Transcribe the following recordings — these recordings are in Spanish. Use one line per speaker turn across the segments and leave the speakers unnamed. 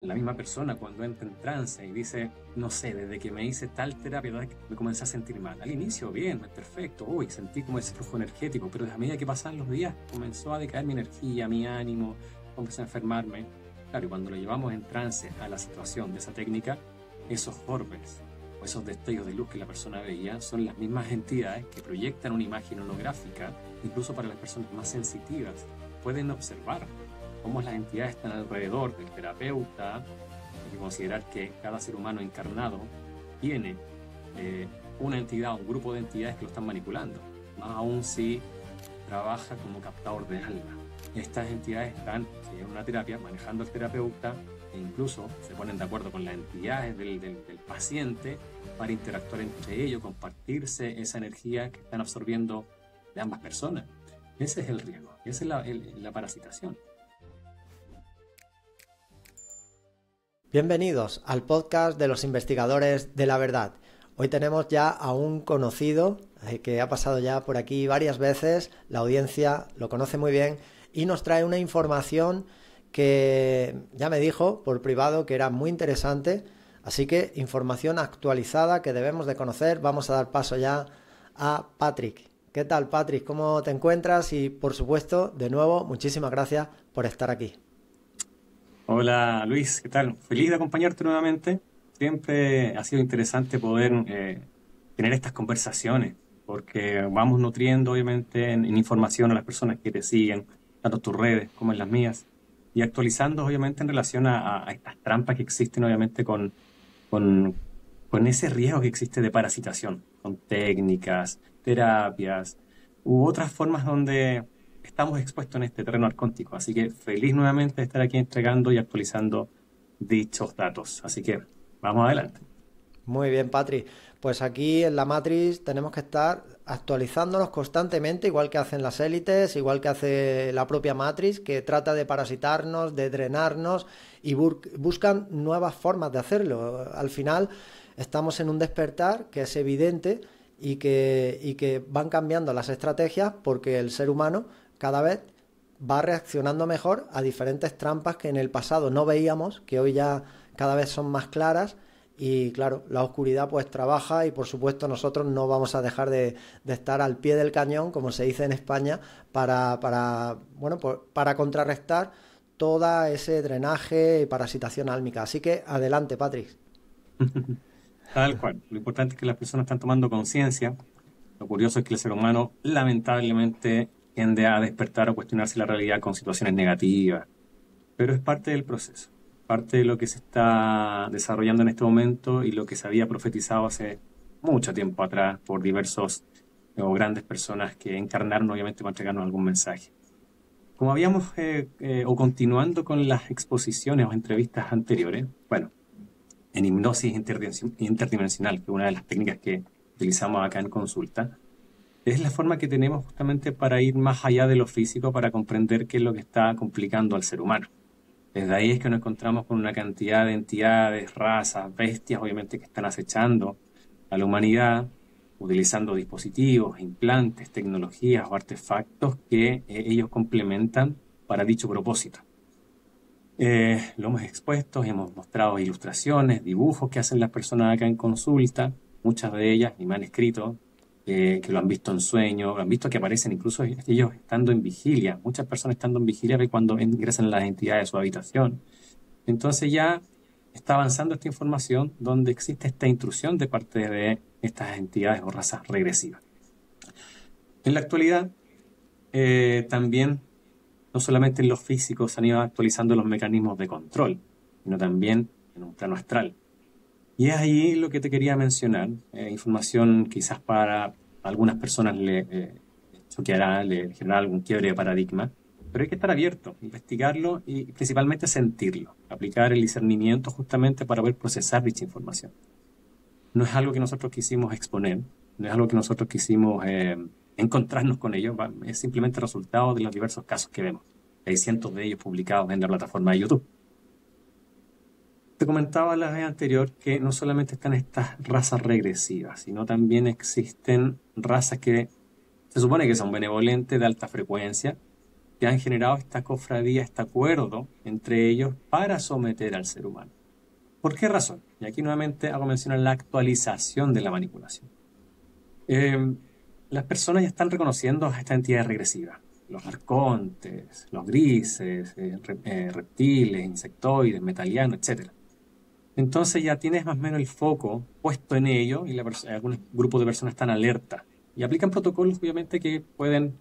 La misma persona cuando entra en trance y dice, no sé, desde que me hice tal terapia, ¿verdad?, me comencé a sentir mal. Al inicio, bien, perfecto, uy, sentí como ese flujo energético, pero a medida que pasaban los días, comenzó a decaer mi energía, mi ánimo, comencé a enfermarme. Claro, y cuando lo llevamos en trance a la situación de esa técnica, esos orbes o esos destellos de luz que la persona veía son las mismas entidades que proyectan una imagen holográfica, incluso para las personas más sensitivas. Pueden observar cómo las entidades están alrededor del terapeuta. Hay que considerar que cada ser humano encarnado tiene una entidad, un grupo de entidades que lo están manipulando, más aún si trabaja como captador de alma. Estas entidades están en una terapia manejando al terapeuta e incluso se ponen de acuerdo con las entidades del paciente para interactuar entre ellos, compartirse esa energía que están absorbiendo de ambas personas. Ese es el riesgo, esa es la parasitación.
Bienvenidos al podcast de los investigadores de la verdad. Hoy tenemos ya a un conocido que ha pasado ya por aquí varias veces, la audiencia lo conoce muy bien y nos trae una información que ya me dijo por privado que era muy interesante, así que información actualizada que debemos de conocer. Vamos a dar paso ya a Patrick. ¿Qué tal, Patrick? ¿Cómo te encuentras? Y por supuesto, de nuevo, muchísimas gracias por estar aquí.
Hola Luis, ¿qué tal? Feliz de acompañarte nuevamente. Siempre ha sido interesante poder tener estas conversaciones, porque vamos nutriendo obviamente en información a las personas que te siguen, tanto en tus redes como en las mías, y actualizando obviamente en relación a estas trampas que existen obviamente con, con ese riesgo que existe de parasitación, con técnicas, terapias u otras formas donde estamos expuestos en este terreno arcóntico. Así que feliz nuevamente de estar aquí entregando y actualizando dichos datos. Así que vamos adelante.
Muy bien, Patri. Pues aquí en la Matrix tenemos que estar actualizándonos constantemente, igual que hacen las élites, igual que hace la propia Matrix, que trata de parasitarnos, de drenarnos y buscan nuevas formas de hacerlo. Al final estamos en un despertar que es evidente y que van cambiando las estrategias porque el ser humano cada vez va reaccionando mejor a diferentes trampas que en el pasado no veíamos, que hoy ya cada vez son más claras. Y claro, la oscuridad pues trabaja y por supuesto nosotros no vamos a dejar de estar al pie del cañón, como se dice en España, para contrarrestar todo ese drenaje y parasitación álmica. Así que adelante, Patrick.
Tal cual. Lo importante es que las personas están tomando conciencia. Lo curioso es que el ser humano lamentablemente tiende a despertar o cuestionarse la realidad con situaciones negativas, pero es parte del proceso, parte de lo que se está desarrollando en este momento y lo que se había profetizado hace mucho tiempo atrás por diversos o grandes personas que encarnaron obviamente para entregarnos algún mensaje. Como habíamos, o continuando con las exposiciones o entrevistas anteriores, bueno, en hipnosis interdimensional, que es una de las técnicas que utilizamos acá en consulta, es la forma que tenemos justamente para ir más allá de lo físico, para comprender qué es lo que está complicando al ser humano. Desde ahí es que nos encontramos con una cantidad de entidades, razas, bestias, obviamente, que están acechando a la humanidad, utilizando dispositivos, implantes, tecnologías o artefactos que ellos complementan para dicho propósito. Lo hemos expuesto, hemos mostrado ilustraciones, dibujos que hacen las personas acá en consulta, muchas de ellas, y me han escrito que lo han visto en sueños, lo han visto que aparecen incluso ellos estando en vigilia, muchas personas estando en vigilia ve cuando ingresan las entidades a su habitación. Entonces ya está avanzando esta información donde existe esta intrusión de parte de estas entidades o razas regresivas. En la actualidad, también no solamente en los físicos se han ido actualizando los mecanismos de control, sino también en un plano astral. Y es ahí lo que te quería mencionar, información quizás para algunas personas le choqueará, le generará algún quiebre de paradigma, pero hay que estar abierto, investigarlo y principalmente sentirlo, aplicar el discernimiento justamente para poder procesar dicha información. No es algo que nosotros quisimos exponer, no es algo que nosotros quisimos encontrarnos con ello, es simplemente resultado de los diversos casos que vemos. Hay cientos de ellos publicados en la plataforma de YouTube. Te comentaba la vez anterior que no solamente están estas razas regresivas, sino también existen razas que se supone que son benevolentes, de alta frecuencia, que han generado esta cofradía, este acuerdo entre ellos para someter al ser humano. ¿Por qué razón? Y aquí nuevamente hago mención a la actualización de la manipulación. Las personas ya están reconociendo a estas entidades regresivas, los arcontes, los grises, reptiles, insectoides, metalianos, etc. Entonces ya tienes más o menos el foco puesto en ello y algunos grupos de personas están alerta y aplican protocolos obviamente que pueden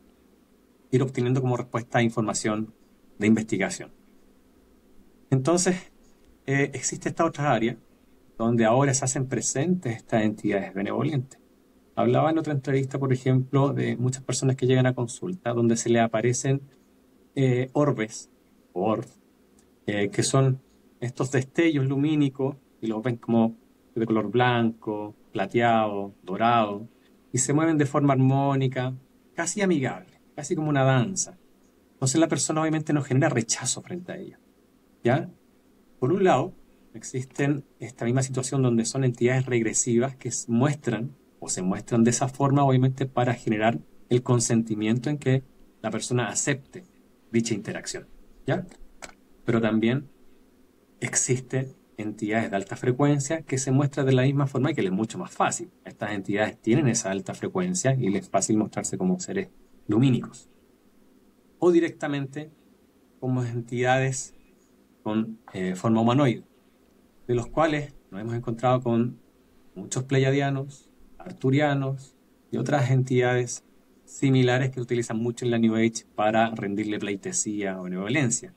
ir obteniendo como respuesta a información de investigación. Entonces existe esta otra área donde ahora se hacen presentes estas entidades benevolentes. Hablaba en otra entrevista, por ejemplo, de muchas personas que llegan a consulta donde se le aparecen orbes, que son estos destellos lumínicos y los ven como de color blanco, plateado, dorado, y se mueven de forma armónica, casi amigable, casi como una danza. Entonces la persona obviamente no genera rechazo frente a ella, ¿ya? Por un lado, existen esta misma situación donde son entidades regresivas que muestran o se muestran de esa forma, obviamente, para generar el consentimiento en que la persona acepte dicha interacción, ¿ya? Pero también existen entidades de alta frecuencia que se muestran de la misma forma y que les es mucho más fácil. Estas entidades tienen esa alta frecuencia y les es fácil mostrarse como seres lumínicos. O directamente como entidades con forma humanoide, de los cuales nos hemos encontrado con muchos pleiadianos, arturianos y otras entidades similares que utilizan mucho en la New Age para rendirle pleitesía o benevolencia.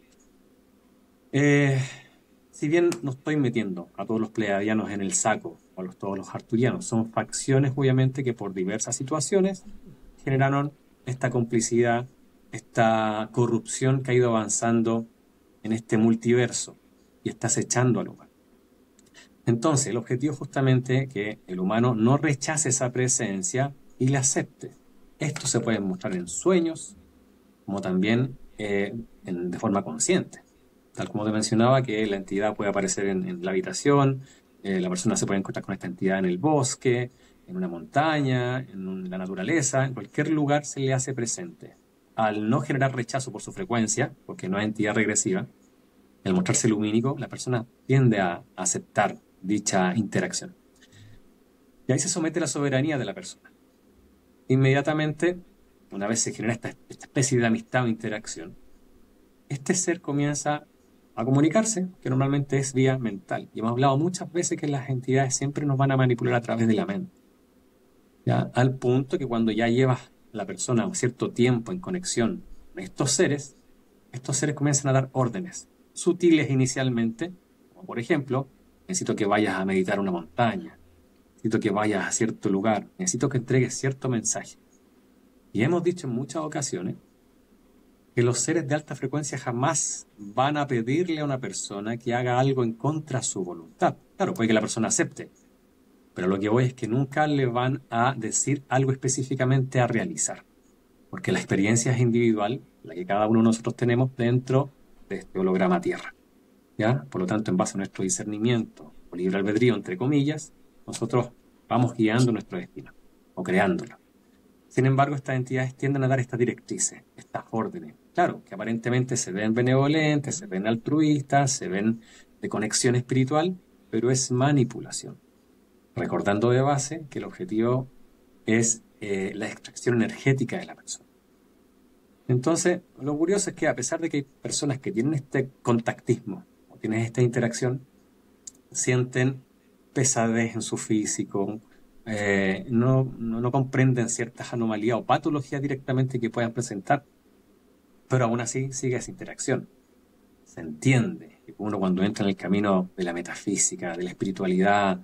Si bien no estoy metiendo a todos los pleiadianos en el saco, o todos los arturianos, son facciones obviamente que por diversas situaciones generaron esta complicidad, esta corrupción que ha ido avanzando en este multiverso y está acechando al humano. Entonces, el objetivo es justamente que el humano no rechace esa presencia y la acepte. Esto se puede mostrar en sueños, como también de forma consciente. Tal como te mencionaba, que la entidad puede aparecer en la habitación, la persona se puede encontrar con esta entidad en el bosque, en una montaña, en la naturaleza, en cualquier lugar se le hace presente. Al no generar rechazo por su frecuencia, porque no es entidad regresiva, al mostrarse lumínico, la persona tiende a aceptar dicha interacción. Y ahí se somete la soberanía de la persona. Inmediatamente, una vez se genera esta especie de amistad o interacción, este ser comienza a comunicarse, que normalmente es vía mental. Y hemos hablado muchas veces que las entidades siempre nos van a manipular a través de la mente, ¿ya? Al punto que cuando ya llevas la persona un cierto tiempo en conexión con estos seres comienzan a dar órdenes, sutiles inicialmente, como por ejemplo, necesito que vayas a meditar una montaña, necesito que vayas a cierto lugar, necesito que entregues cierto mensaje. Y hemos dicho en muchas ocasiones que los seres de alta frecuencia jamás van a pedirle a una persona que haga algo en contra de su voluntad. Claro, puede que la persona acepte, pero lo que voy es que nunca le van a decir algo específicamente a realizar, porque la experiencia es individual, la que cada uno de nosotros tenemos dentro de este holograma Tierra, ¿ya? Por lo tanto, en base a nuestro discernimiento o libre albedrío, entre comillas, nosotros vamos guiando nuestro destino o creándolo. Sin embargo, estas entidades tienden a dar estas directrices, estas órdenes. Claro, que aparentemente se ven benevolentes, se ven altruistas, se ven de conexión espiritual, pero es manipulación. Recordando de base que el objetivo es la extracción energética de la persona. Entonces, lo curioso es que a pesar de que hay personas que tienen este contactismo o tienen esta interacción, sienten pesadez en su físico, no comprenden ciertas anomalías o patologías directamente que puedan presentar, pero aún así sigue esa interacción. Se entiende que uno cuando entra en el camino de la metafísica, de la espiritualidad,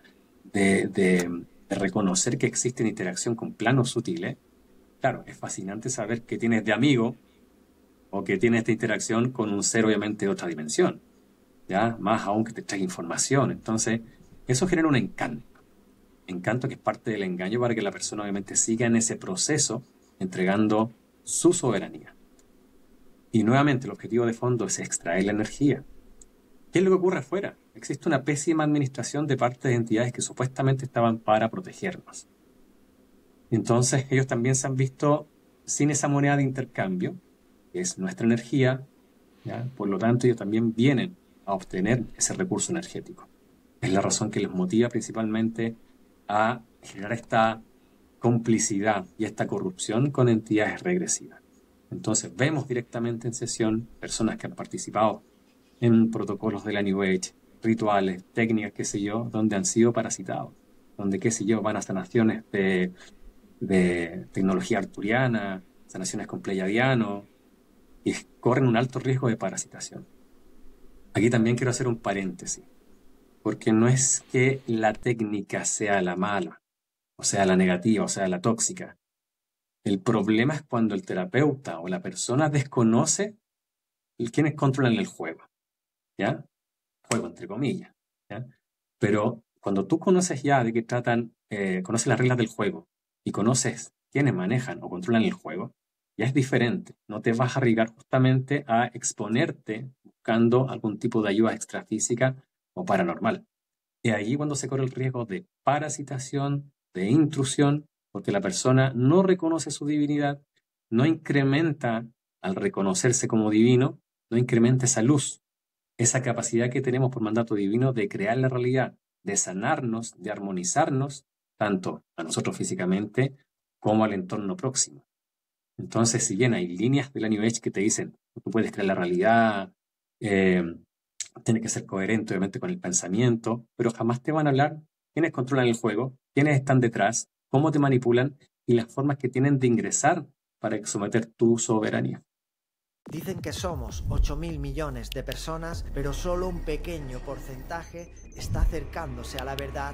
de reconocer que existe una interacción con planos sutiles, claro, es fascinante saber que tienes de amigo o que tienes esta interacción con un ser obviamente de otra dimensión, ¿ya? Más aún que te trae información. Entonces, eso genera un encanto que es parte del engaño para que la persona obviamente siga en ese proceso entregando su soberanía. Y nuevamente el objetivo de fondo es extraer la energía. ¿Qué es lo que ocurre afuera? Existe una pésima administración de parte de entidades que supuestamente estaban para protegernos. Entonces ellos también se han visto sin esa moneda de intercambio, que es nuestra energía, ¿ya? Por lo tanto, ellos también vienen a obtener ese recurso energético. Es la razón que les motiva principalmente a generar esta complicidad y esta corrupción con entidades regresivas. Entonces, vemos directamente en sesión personas que han participado en protocolos de la New Age, rituales, técnicas, qué sé yo, donde han sido parasitados, donde, qué sé yo, van a sanaciones de tecnología arturiana, sanaciones con pleiadiano, y corren un alto riesgo de parasitación. Aquí también quiero hacer un paréntesis, porque no es que la técnica sea la mala, o sea la negativa, o sea la tóxica. El problema es cuando el terapeuta o la persona desconoce quiénes controlan el juego, ¿ya? Juego entre comillas, ¿ya? Pero cuando tú conoces ya de qué tratan, conoces las reglas del juego y conoces quiénes manejan o controlan el juego, ya es diferente. No te vas a arriesgar justamente a exponerte buscando algún tipo de ayuda extrafísica o paranormal. Y allí cuando se corre el riesgo de parasitación, de intrusión, porque la persona no reconoce su divinidad, no incrementa al reconocerse como divino, no incrementa esa luz, esa capacidad que tenemos por mandato divino de crear la realidad, de sanarnos, de armonizarnos, tanto a nosotros físicamente como al entorno próximo. Entonces, si bien hay líneas de la New Age que te dicen, tú puedes crear la realidad, eh, tienes que ser coherente obviamente con el pensamiento, pero jamás te van a hablar quiénes controlan el juego, quiénes están detrás, cómo te manipulan y las formas que tienen de ingresar para someter tu soberanía.
Dicen que somos 8.000 millones de personas, pero solo un pequeño porcentaje está acercándose a la verdad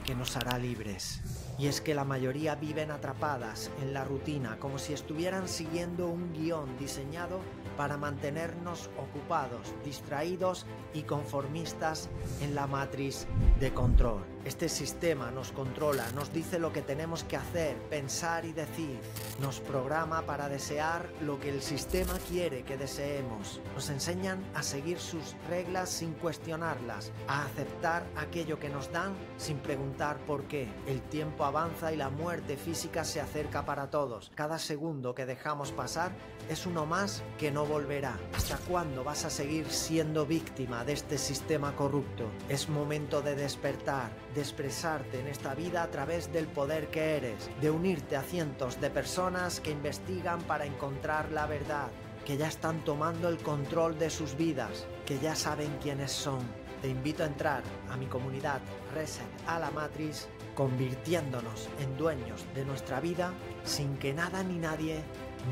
que nos hará libres. Y es que la mayoría viven atrapadas en la rutina, como si estuvieran siguiendo un guión diseñado para mantenernos ocupados, distraídos y conformistas en la matriz de control. Este sistema nos controla, nos dice lo que tenemos que hacer, pensar y decir. Nos programa para desear lo que el sistema quiere que deseemos. Nos enseñan a seguir sus reglas sin cuestionarlas, a aceptar aquello que nos dan sin preguntar por qué. El tiempo avanza y la muerte física se acerca para todos. Cada segundo que dejamos pasar es uno más que no volverá. ¿Hasta cuándo vas a seguir siendo víctima de este sistema corrupto? Es momento de despertar, de expresarte en esta vida a través del poder que eres, de unirte a cientos de personas que investigan para encontrar la verdad, que ya están tomando el control de sus vidas, que ya saben quiénes son. Te invito a entrar a mi comunidad Reset a la Matrix, convirtiéndonos en dueños de nuestra vida sin que nada ni nadie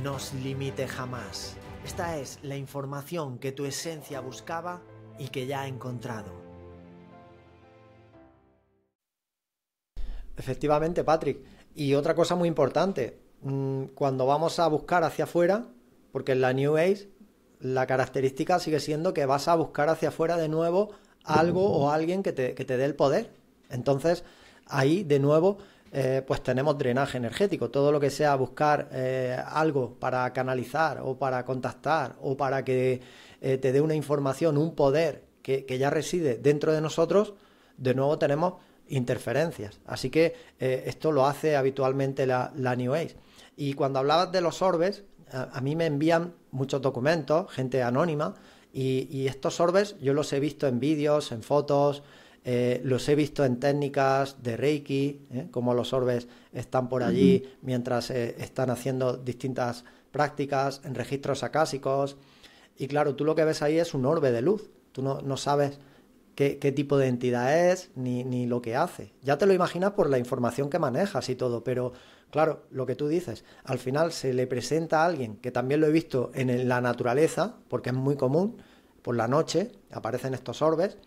nos limite jamás. Esta es la información que tu esencia buscaba y que ya ha encontrado. Efectivamente, Patrick. Y otra cosa muy importante, cuando vamos a buscar hacia afuera, porque en la New Age la característica sigue siendo que vas a buscar hacia afuera de nuevo algo o alguien que te dé el poder. Entonces, ahí de nuevo, pues tenemos drenaje energético. Todo lo que sea buscar algo para canalizar o para contactar o para que te dé una información, un poder que ya reside dentro de nosotros, de nuevo tenemos interferencias. Así que esto lo hace habitualmente la New Age. Y cuando hablabas de los orbes, a mí me envían muchos documentos, gente anónima, y estos orbes yo los he visto en vídeos, en fotos, los he visto en técnicas de Reiki, como los orbes están por allí mientras están haciendo distintas prácticas, en registros acásicos. Y claro, tú lo que ves ahí es un orbe de luz. Tú no sabes qué tipo de entidad es ni lo que hace. Ya te lo imaginas por la información que manejas y todo, pero claro, lo que tú dices, al final se le presenta a alguien, que también lo he visto en la naturaleza, porque es muy común, por la noche aparecen estos orbes,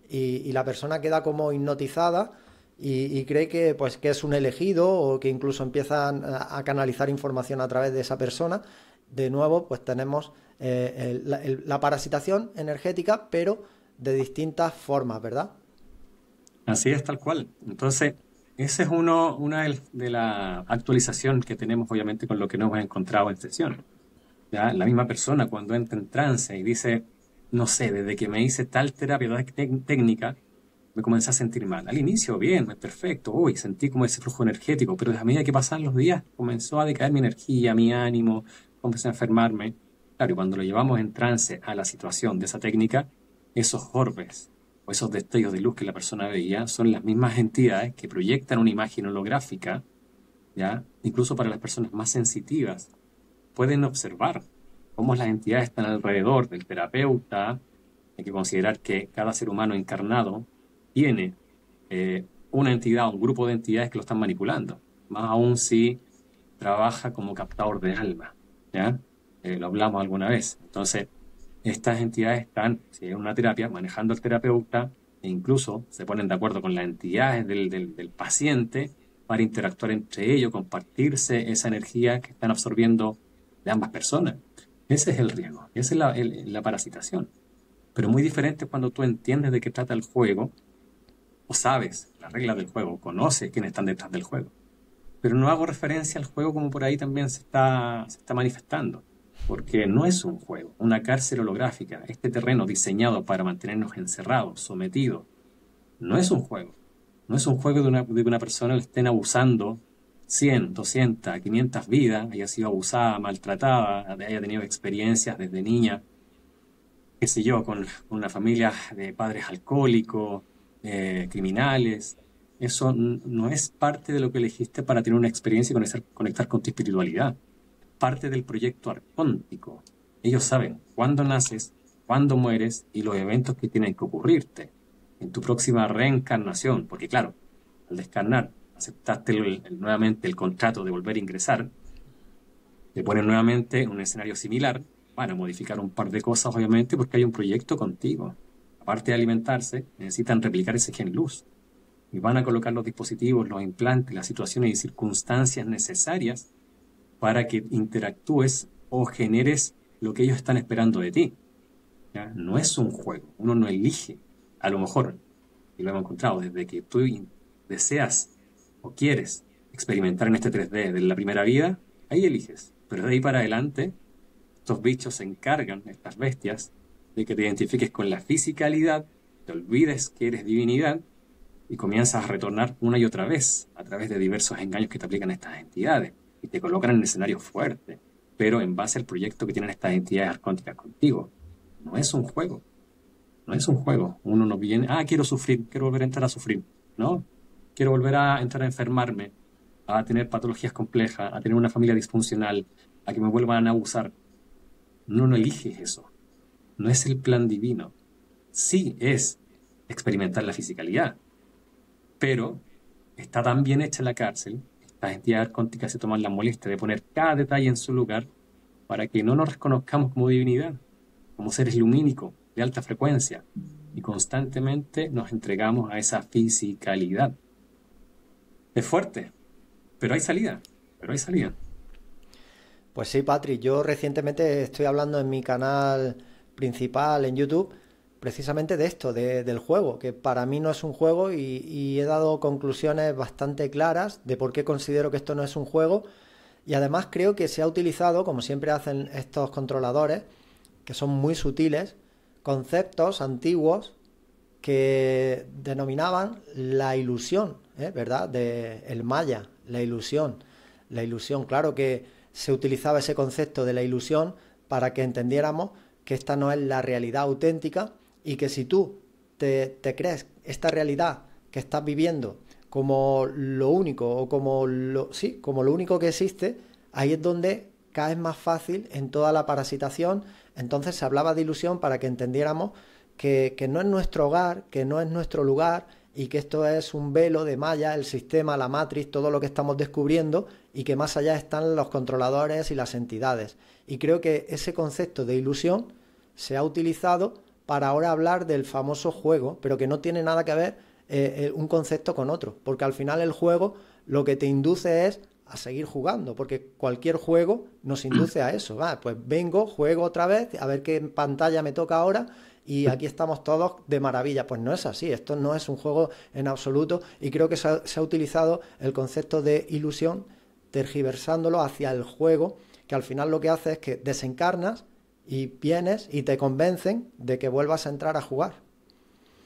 y la persona queda como hipnotizada y cree que, pues, que es un elegido o que incluso empiezan a canalizar información a través de esa persona. De nuevo, pues tenemos la parasitación energética, pero de distintas formas, ¿verdad?
Así es, tal cual. Entonces, esa es una de la actualización que tenemos, obviamente, con lo que nos hemos encontrado en sesión. ¿Ya? La misma persona, cuando entra en trance y dice, no sé, desde que me hice tal terapia técnica, me comencé a sentir mal. Al inicio, bien, perfecto, uy, sentí como ese flujo energético, pero a medida que pasaban los días, comenzó a decaer mi energía, mi ánimo, comencé a enfermarme. Claro, y cuando lo llevamos en trance a la situación de esa técnica, esos orbes o esos destellos de luz que la persona veía son las mismas entidades que proyectan una imagen holográfica, ¿ya? Incluso para las personas más sensitivas, pueden observar cómo las entidades están alrededor del terapeuta. Hay que considerar que cada ser humano encarnado tiene una entidad, un grupo de entidades que lo están manipulando, más aún si trabaja como captador de alma, ¿ya? Lo hablamos alguna vez. Entonces, estas entidades están, si es una terapia, manejando al terapeuta e incluso se ponen de acuerdo con las entidades del paciente para interactuar entre ellos, compartirse esa energía que están absorbiendo de ambas personas. Ese es el riesgo, esa es la parasitación. Pero muy diferente es cuando tú entiendes de qué trata el juego, o sabes las reglas del juego, conoces quiénes están detrás del juego. Pero no hago referencia al juego como por ahí también se está manifestando, porque no es un juego, una cárcel holográfica, este terreno diseñado para mantenernos encerrados, sometidos, no es un juego. No es un juego de que una persona le estén abusando 100, 200, 500 vidas, haya sido abusada, maltratada, haya tenido experiencias desde niña, qué sé yo, con una familia de padres alcohólicos, criminales. Eso no es parte de lo que elegiste para tener una experiencia y conectar con tu espiritualidad. Parte del proyecto arcóntico. Ellos saben cuándo naces, cuándo mueres y los eventos que tienen que ocurrirte en tu próxima reencarnación. Porque claro, al descarnar, aceptaste nuevamente el contrato de volver a ingresar, te ponen nuevamente en un escenario similar, van a modificar un par de cosas obviamente porque hay un proyecto contigo. Aparte de alimentarse, necesitan replicar ese gen luz. Y van a colocar los dispositivos, los implantes, las situaciones y circunstancias necesarias para que interactúes o generes lo que ellos están esperando de ti. ¿Ya? No es un juego, uno no elige. A lo mejor, y lo hemos encontrado, desde que tú deseas o quieres experimentar en este 3D de la primera vida, ahí eliges. Pero de ahí para adelante, estos bichos se encargan, estas bestias, de que te identifiques con la fisicalidad, te olvides que eres divinidad y comienzas a retornar una y otra vez a través de diversos engaños que te aplican estas entidades y te colocan en escenarios fuertes, pero en base al proyecto que tienen estas entidades arcónticas contigo. No es un juego, no es un juego. Uno no viene, quiero sufrir, quiero volver a entrar a sufrir, ¿no? Quiero volver a entrar a enfermarme, a tener patologías complejas, a tener una familia disfuncional, a que me vuelvan a abusar. No eliges eso. No es el plan divino. Sí es experimentar la fisicalidad, pero está tan bien hecha la cárcel, estas entidades arcónticas se toman la molestia de poner cada detalle en su lugar para que no nos reconozcamos como divinidad, como seres lumínicos de alta frecuencia, y constantemente nos entregamos a esa fisicalidad. Es fuerte, pero hay salida, pero hay salida.
Pues sí, Patrick, yo recientemente estoy hablando en mi canal principal en YouTube precisamente de esto, del juego, que para mí no es un juego y he dado conclusiones bastante claras de por qué considero que esto no es un juego y además creo que se ha utilizado, como siempre hacen estos controladores, que son muy sutiles, conceptos antiguos que denominaban la ilusión, ¿verdad? De el maya, la ilusión. La ilusión, claro que se utilizaba ese concepto de la ilusión para que entendiéramos que esta no es la realidad auténtica y que si tú te crees esta realidad que estás viviendo como lo único o como lo único que existe, ahí es donde caes más fácil en toda la parasitación. Entonces se hablaba de ilusión para que entendiéramos que no es nuestro hogar, que no es nuestro lugar y que esto es un velo de malla, el sistema, la matriz, todo lo que estamos descubriendo y que más allá están los controladores y las entidades. Y creo que ese concepto de ilusión se ha utilizado para ahora hablar del famoso juego, pero que no tiene nada que ver un concepto con otro, porque al final el juego lo que te induce es a seguir jugando, porque cualquier juego nos induce a eso. Pues vengo, juego otra vez, a ver qué pantalla me toca ahora y aquí estamos todos de maravilla. Pues no es así, esto no es un juego en absoluto y creo que se ha utilizado el concepto de ilusión tergiversándolo hacia el juego, que al final lo que hace es que desencarnas y vienes y te convencen de que vuelvas a entrar a jugar.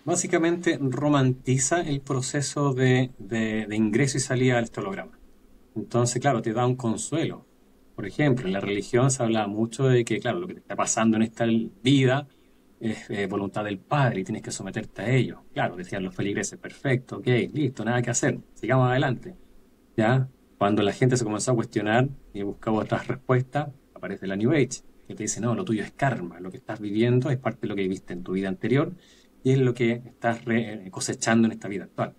Básicamente romantiza el proceso de ingreso y salida del holograma. Entonces, claro, te da un consuelo, Por ejemplo, en la religión se habla mucho de que, claro, lo que te está pasando en esta vida es voluntad del Padre y tienes que someterte a ello. Claro, decían los feligreses, perfecto, ok, listo, nada que hacer, sigamos adelante. ¿Ya? Cuando la gente se comenzó a cuestionar y buscaba otras respuestas, aparece la New Age, que te dice, no, lo tuyo es karma, lo que estás viviendo es parte de lo que viviste en tu vida anterior y es lo que estás cosechando en esta vida actual.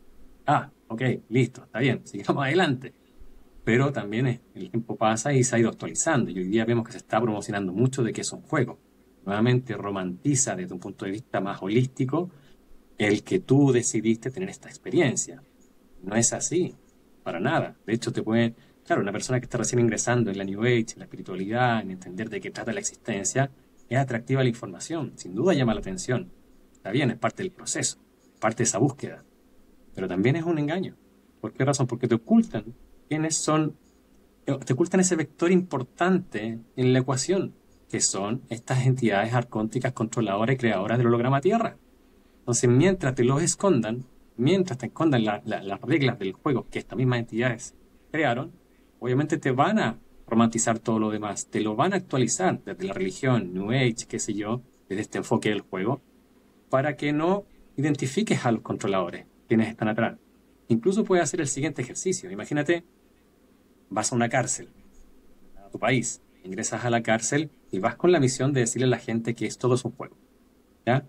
Ah, ok, listo, está bien, sigamos adelante. Pero también el tiempo pasa y se ha ido actualizando y hoy día vemos que se está promocionando mucho de que es un juego. Nuevamente romantiza desde un punto de vista más holístico el que tú decidiste tener esta experiencia. No es así, para nada. De hecho, te puede, claro, una persona que está recién ingresando en la New Age, en la espiritualidad, en entender de qué trata la existencia, es atractiva la información, sin duda llama la atención. Está bien, es parte del proceso, parte de esa búsqueda, pero también es un engaño. ¿Por qué razón? Porque te ocultan quiénes son, te ocultan ese vector importante en la ecuación, que son estas entidades arcónticas controladoras y creadoras del holograma Tierra. Entonces, mientras te los escondan, mientras te escondan las reglas del juego que estas mismas entidades crearon, obviamente te van a romantizar todo lo demás, te lo van a actualizar desde la religión, New Age, qué sé yo, desde este enfoque del juego, para que no identifiques a los controladores, quienes están atrás. Incluso puedes hacer el siguiente ejercicio. Imagínate, vas a una cárcel, a tu país, ingresas a la cárcel y vas con la misión de decirle a la gente que todo es un juego. ¿Ya?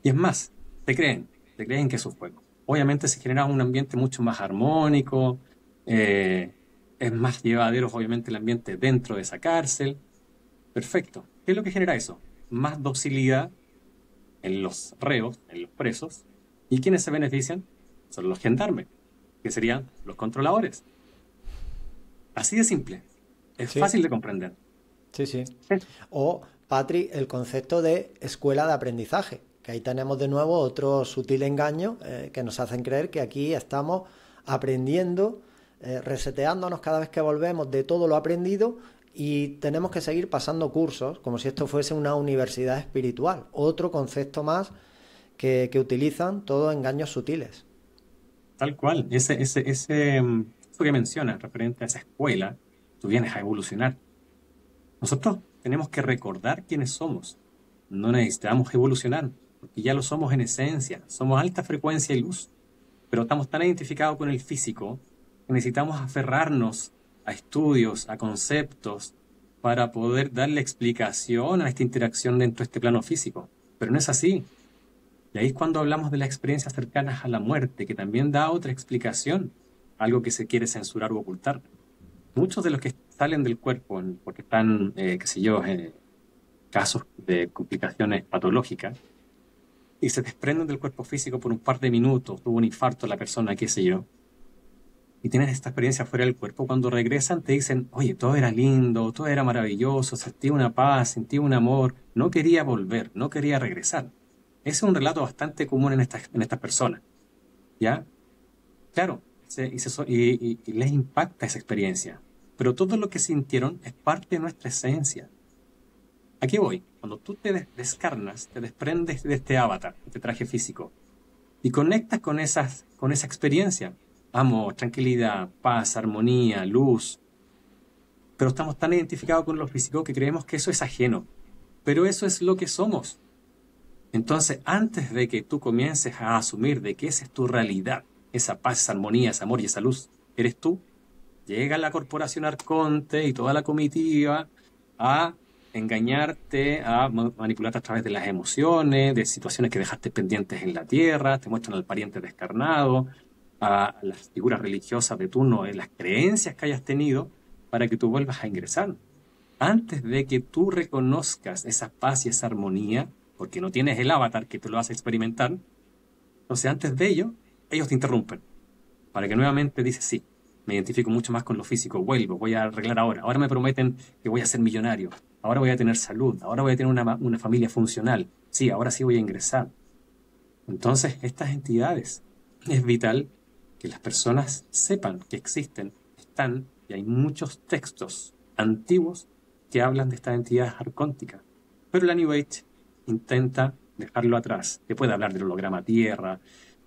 Y es más, te creen que es un juego. Obviamente se genera un ambiente mucho más armónico, es más llevadero obviamente el ambiente dentro de esa cárcel. Perfecto. ¿Qué es lo que genera eso? Más docilidad en los reos, en los presos. ¿Y quiénes se benefician? Son los gendarmes, que serían los controladores. Así de simple. Es
Sí,
fácil de comprender.
sí, sí.
Sí.
O, Patri, el concepto de escuela de aprendizaje, que ahí tenemos de nuevo otro sutil engaño que nos hacen creer que aquí estamos aprendiendo, reseteándonos cada vez que volvemos de todo lo aprendido y tenemos que seguir pasando cursos como si esto fuese una universidad espiritual. Otro concepto más que utilizan todos engaños sutiles.
Tal cual. Eso que mencionas referente a esa escuela, tú vienes a evolucionar. Nosotros tenemos que recordar quiénes somos. No necesitamos evolucionar, porque ya lo somos en esencia. Somos alta frecuencia y luz, pero estamos tan identificados con el físico que necesitamos aferrarnos a estudios, a conceptos, para poder darle explicación a esta interacción dentro de este plano físico. Pero no es así. Y ahí es cuando hablamos de las experiencias cercanas a la muerte, que también da otra explicación, algo que se quiere censurar o ocultar. Muchos de los que salen del cuerpo porque están, qué sé yo, casos de complicaciones patológicas y se desprenden del cuerpo físico por un par de minutos, tuvo un infarto la persona, qué sé yo, y tienen esta experiencia fuera del cuerpo, cuando regresan te dicen, oye, todo era lindo, todo era maravilloso, sentí una paz, sentí un amor, no quería volver, no quería regresar. Ese es un relato bastante común en estas personas, ¿ya? Claro, y les impacta esa experiencia, pero todo lo que sintieron es parte de nuestra esencia. Aquí voy. Cuando tú te descarnas, te desprendes de este avatar, de este traje físico, y conectas con esa experiencia. Amor, tranquilidad, paz, armonía, luz. Pero estamos tan identificados con lo físico que creemos que eso es ajeno. Pero eso es lo que somos. Entonces, antes de que tú comiences a asumir de que esa es tu realidad, esa paz, esa armonía, ese amor y esa luz, eres tú, llega la corporación Arconte y toda la comitiva a engañarte, a manipularte a través de las emociones, de situaciones que dejaste pendientes en la tierra, te muestran al pariente descarnado, a las figuras religiosas de turno, de las creencias que hayas tenido, para que tú vuelvas a ingresar. Antes de que tú reconozcas esa paz y esa armonía, porque no tienes el avatar que te lo hace experimentar, entonces antes de ello, ellos te interrumpen, para que nuevamente dices, sí, me identifico mucho más con lo físico, vuelvo, voy a arreglar ahora. Ahora me prometen que voy a ser millonario, ahora voy a tener salud, ahora voy a tener una familia funcional. Sí, ahora sí voy a ingresar. Entonces, estas entidades, es vital que las personas sepan que existen, están, y hay muchos textos antiguos que hablan de estas entidades arcónticas. Pero la New Age intenta dejarlo atrás. Te puede hablar del holograma Tierra,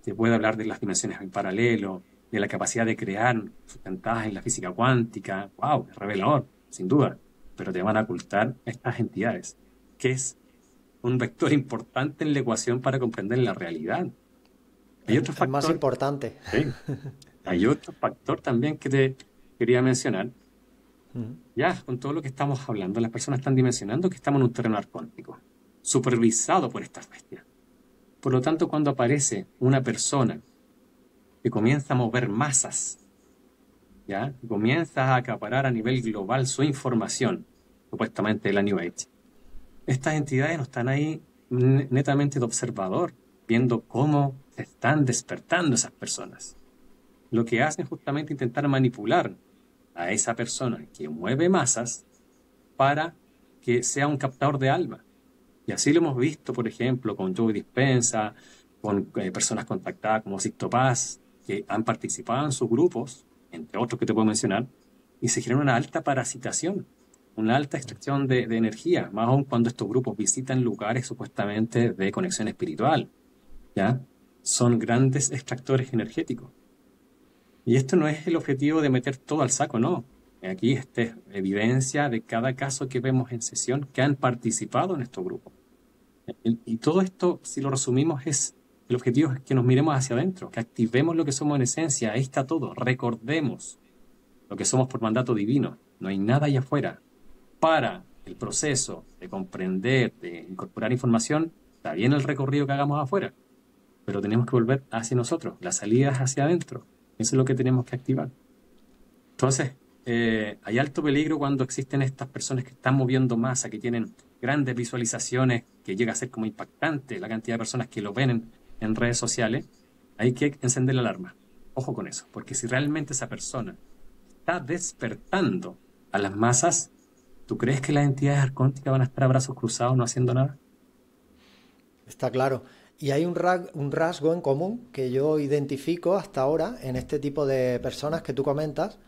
te puede hablar de las dimensiones en paralelo, de la capacidad de crear sustentadas en la física cuántica. ¡Wow! Es revelador. sin duda, pero te van a ocultar estas entidades, que es un vector importante en la ecuación para comprender la realidad. Hay otro
El más
factor,
importante.
sí, hay otro factor también que te quería mencionar. Ya, con todo lo que estamos hablando, las personas están dimensionando que estamos en un terreno arcóntico, supervisado por estas bestias. Por lo tanto, cuando aparece una persona que comienza a mover masas, ¿ya? Y comienza a acaparar a nivel global su información, supuestamente de la New Age, estas entidades no están ahí netamente de observador, viendo cómo se están despertando esas personas. Lo que hacen es justamente intentar manipular a esa persona que mueve masas para que sea un captador de alma. Y así lo hemos visto, por ejemplo, con Joe Dispenza, con personas contactadas como Sixto Paz, que han participado en sus grupos, entre otros que te puedo mencionar, y se genera una alta parasitación, una alta extracción de energía, más aún cuando estos grupos visitan lugares supuestamente de conexión espiritual, ¿ya? Son grandes extractores energéticos. Y esto no es el objetivo de meter todo al saco, no. Aquí esta es evidencia de cada caso que vemos en sesión que han participado en estos grupos. Y todo esto, si lo resumimos, el objetivo es que nos miremos hacia adentro, que activemos lo que somos en esencia. Ahí está todo. Recordemos lo que somos por mandato divino. No hay nada allá afuera. Para el proceso de comprender, de incorporar información, está bien el recorrido que hagamos afuera, pero tenemos que volver hacia nosotros. La salida es hacia adentro. Eso es lo que tenemos que activar. Entonces, hay alto peligro cuando existen estas personas que están moviendo masa, que tienen grandes visualizaciones, que llega a ser como impactante la cantidad de personas que lo ven en redes sociales. Hay que encender la alarma. Ojo con eso, porque si realmente esa persona está despertando a las masas, ¿tú crees que las entidades arcónticas van a estar a brazos cruzados no haciendo nada?
Está claro. Y hay un rasgo en común que yo identifico hasta ahora en este tipo de personas que tú comentas,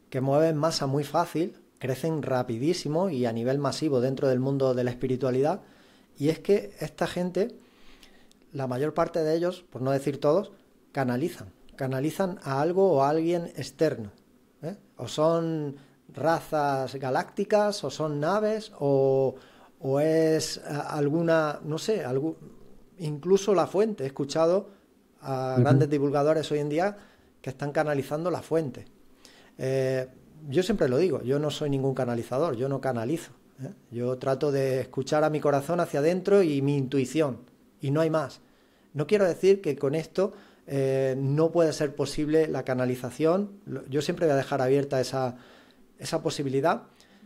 que mueven masa muy fácil, crecen rapidísimo y a nivel masivo dentro del mundo de la espiritualidad. Y es que esta gente, la mayor parte de ellos, por no decir todos, canalizan a algo o a alguien externo, ¿eh? O son razas galácticas, o son naves, o es alguna, no sé, incluso la fuente. He escuchado a
Ujú.
grandes divulgadores hoy en día que están canalizando la fuente. Yo siempre lo digo, yo no soy ningún canalizador, yo no canalizo, ¿eh? Yo trato de escuchar a mi corazón hacia adentro y mi intuición, y no hay más. No quiero decir que con esto no puede ser posible la canalización. Yo siempre voy a dejar abierta esa posibilidad,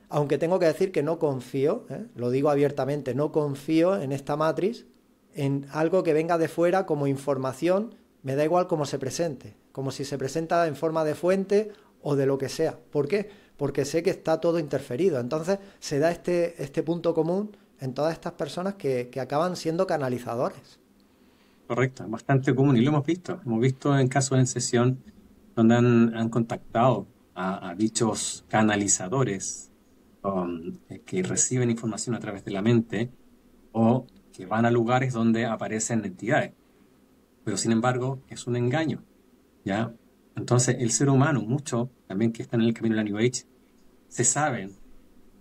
aunque tengo que decir que no confío, lo digo abiertamente, no confío en esta matriz, en algo que venga de fuera como información, me da igual cómo se presente, como si se presenta en forma de fuente o de lo que sea. ¿Por qué? Porque sé que está todo interferido. Entonces se da este punto común en todas estas personas que acaban siendo canalizadores.
Correcto, es bastante común y lo hemos visto. Hemos visto en casos en sesión donde han contactado a dichos canalizadores que reciben información a través de la mente o que van a lugares donde aparecen entidades. Pero sin embargo, es un engaño, ¿ya? Entonces, el ser humano, muchos también que están en el camino de la New Age, se saben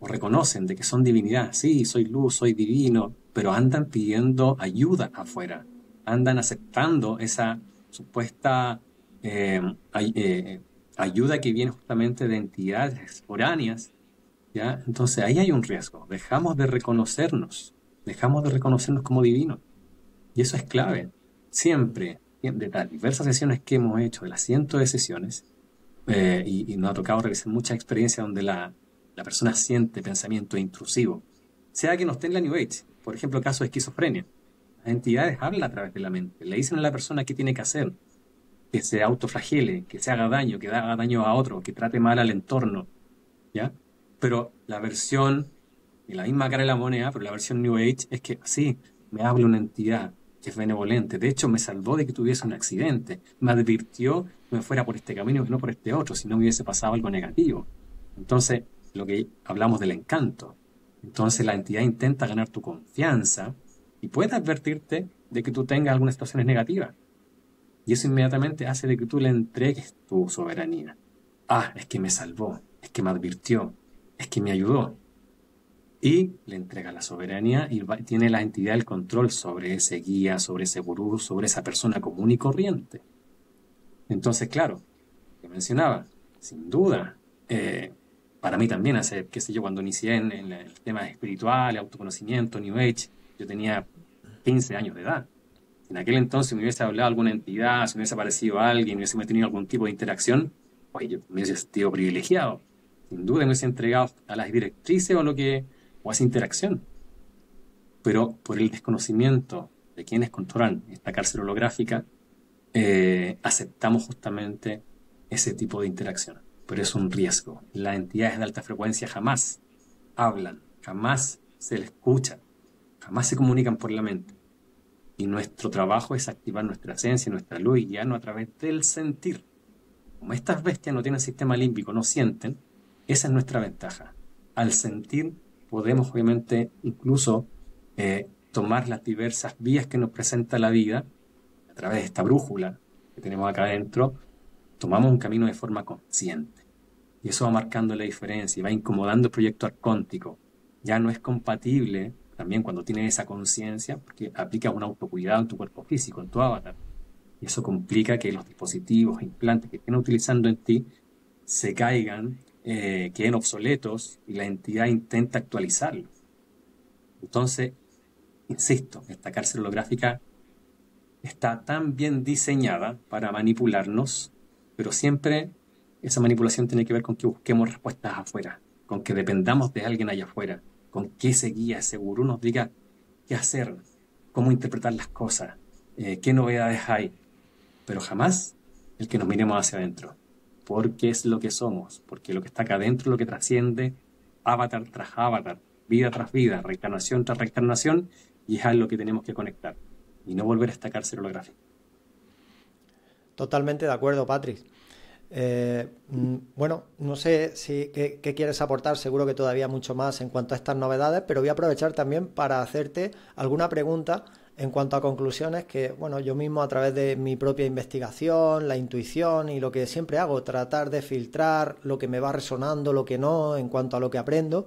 o reconocen de que son divinidad. Sí, soy luz, soy divino, pero andan pidiendo ayuda afuera. Andan aceptando esa supuesta eh, ayuda que viene justamente de entidades foráneas, ¿ya? Entonces ahí hay un riesgo. Dejamos de reconocernos como divinos. Y eso es clave. Siempre, de las diversas sesiones que hemos hecho, de las cientos de sesiones, y nos ha tocado realizar muchas experiencias donde la persona siente pensamiento intrusivo, sea que no esté en la New Age, por ejemplo, caso de esquizofrenia. Las entidades hablan a través de la mente, le dicen a la persona qué tiene que hacer, que se autoflagele, que se haga daño, que haga daño a otro, que trate mal al entorno, ¿ya? Pero la versión, y la misma cara de la moneda, pero la versión New Age es que sí, me habla una entidad que es benevolente. De hecho, me salvó de que tuviese un accidente. Me advirtió que me fuera por este camino y no por este otro, si no me hubiese pasado algo negativo. Entonces, lo que hablamos del encanto. Entonces, la entidad intenta ganar tu confianza y puede advertirte de que tú tengas algunas situaciones negativas. Y eso inmediatamente hace de que tú le entregues tu soberanía. Ah, es que me salvó, es que me advirtió. es que me ayudó. Y le entrega la soberanía y tiene la entidad del control sobre ese guía, sobre ese gurú, sobre esa persona común y corriente. Entonces, claro, que mencionaba, sin duda, para mí también hace, qué sé yo, cuando inicié en el tema espiritual, autoconocimiento, New Age, yo tenía 15 años de edad. Si en aquel entonces me hubiese hablado alguna entidad, si me hubiese aparecido alguien, me hubiese tenido algún tipo de interacción, pues yo me hubiese sentido privilegiado. Sin duda me hubiese entregado a las directrices o a esa interacción. Pero por el desconocimiento de quienes controlan esta cárcel holográfica, aceptamos justamente ese tipo de interacción. Pero es un riesgo. Las entidades de alta frecuencia jamás hablan, jamás se les escucha, jamás se comunican por la mente. Y nuestro trabajo es activar nuestra esencia, nuestra luz y guiarnos a través del sentir. Como estas bestias no tienen sistema límbico, no sienten, esa es nuestra ventaja. Al sentir podemos obviamente incluso tomar las diversas vías que nos presenta la vida a través de esta brújula que tenemos acá adentro. Tomamos un camino de forma consciente. Y eso va marcando la diferencia y va incomodando el proyecto arcóntico. Ya no es compatible también cuando tienes esa conciencia, porque aplicas un autocuidado en tu cuerpo físico, en tu avatar. Y eso complica que los dispositivos, implantes que estén utilizando en ti se caigan, queden obsoletos y la entidad intenta actualizarlos. Entonces, insisto, esta cárcel holográfica está tan bien diseñada para manipularnos, pero siempre esa manipulación tiene que ver con que busquemos respuestas afuera, con que dependamos de alguien allá afuera, con que ese guía, ese gurú nos diga qué hacer, cómo interpretar las cosas, qué novedades hay, pero jamás el que nos miremos hacia adentro, porque es lo que somos, porque lo que está acá adentro es lo que trasciende avatar tras avatar, vida tras vida, reencarnación tras reencarnación, y es a lo que tenemos que conectar, y no volver a esta cárcel holográfica.
Totalmente de acuerdo, Patrick. Bueno, no sé si qué quieres aportar, seguro que todavía mucho más en cuanto a estas novedades, pero voy a aprovechar también para hacerte alguna pregunta en cuanto a conclusiones que, bueno, yo mismo a través de mi propia investigación, la intuición y lo que siempre hago, tratar de filtrar lo que me va resonando, lo que no, en cuanto a lo que aprendo.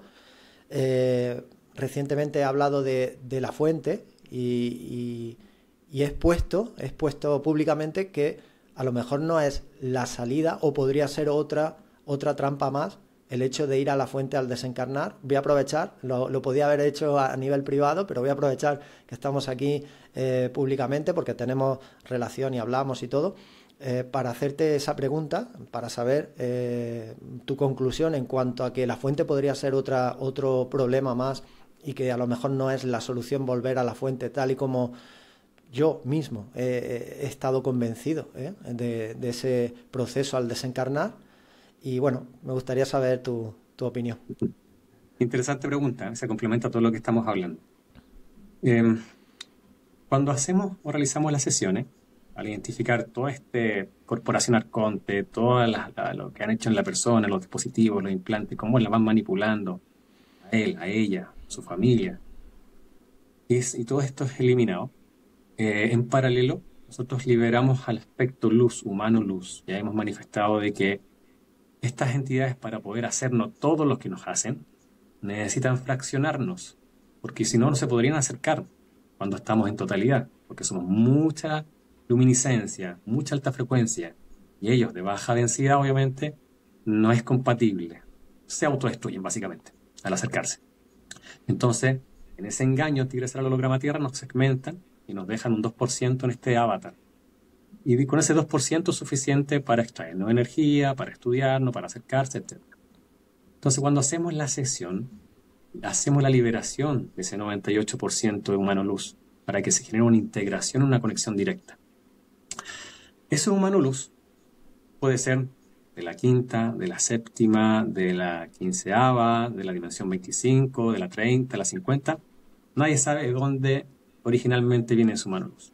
Recientemente he hablado de la fuente y he expuesto públicamente que a lo mejor no es la salida o podría ser otra trampa más el hecho de ir a la fuente al desencarnar. Voy a aprovechar, lo podía haber hecho a nivel privado, pero voy a aprovechar que estamos aquí públicamente porque tenemos relación y hablamos y todo, para hacerte esa pregunta, para saber tu conclusión en cuanto a que la fuente podría ser otro problema más y que a lo mejor no es la solución volver a la fuente tal y como yo mismo he estado convencido de ese proceso al desencarnar. Y bueno, me gustaría saber tu opinión.
Interesante pregunta, se complementa a todo lo que estamos hablando. Cuando hacemos o realizamos las sesiones, al identificar toda esta corporación arconte, todo lo que han hecho en la persona, los dispositivos, los implantes, cómo la van manipulando a él, a ella, a su familia, y todo esto es eliminado. En paralelo, nosotros liberamos al aspecto luz, humano luz. Ya hemos manifestado de que estas entidades, para poder hacernos todo lo que nos hacen, necesitan fraccionarnos, porque si no, no se podrían acercar cuando estamos en totalidad, porque somos mucha luminiscencia, mucha alta frecuencia, y ellos de baja densidad, obviamente, no es compatible. Se autodestruyen, básicamente, al acercarse. Entonces, en ese engaño, Tigres al holograma Tierra nos segmentan y nos dejan un 2% en este avatar. Y con ese 2% es suficiente para extraernos energía, para estudiarnos, para acercarse, etc. Entonces, cuando hacemos la sesión, hacemos la liberación de ese 98% de humano luz para que se genere una integración, una conexión directa. Ese humano luz puede ser de la quinta, de la séptima, de la quinceava, de la dimensión 25, de la 30, de la 50. Nadie sabe de dónde originalmente viene su humano luz.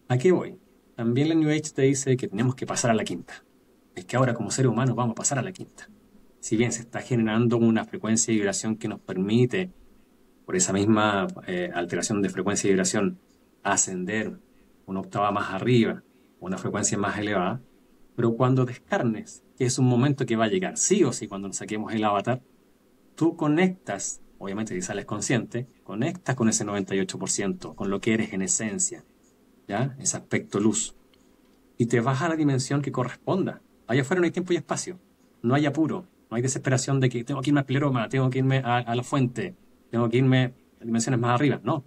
¿A qué voy? También la New Age te dice que tenemos que pasar a la quinta. Es que ahora como seres humanos vamos a pasar a la quinta. Si bien se está generando una frecuencia de vibración que nos permite, por esa misma alteración de frecuencia de vibración, ascender una octava más arriba, una frecuencia más elevada, pero cuando descarnes, que es un momento que va a llegar sí o sí cuando nos saquemos el avatar, tú conectas, obviamente si sales consciente, conectas con ese 98%, con lo que eres en esencia, ¿ya? Ese aspecto luz. Y te vas a la dimensión que corresponda. Allá afuera no hay tiempo y espacio. No hay apuro. No hay desesperación de que tengo que irme al pleroma, tengo que irme a la fuente, tengo que irme a dimensiones más arriba. No.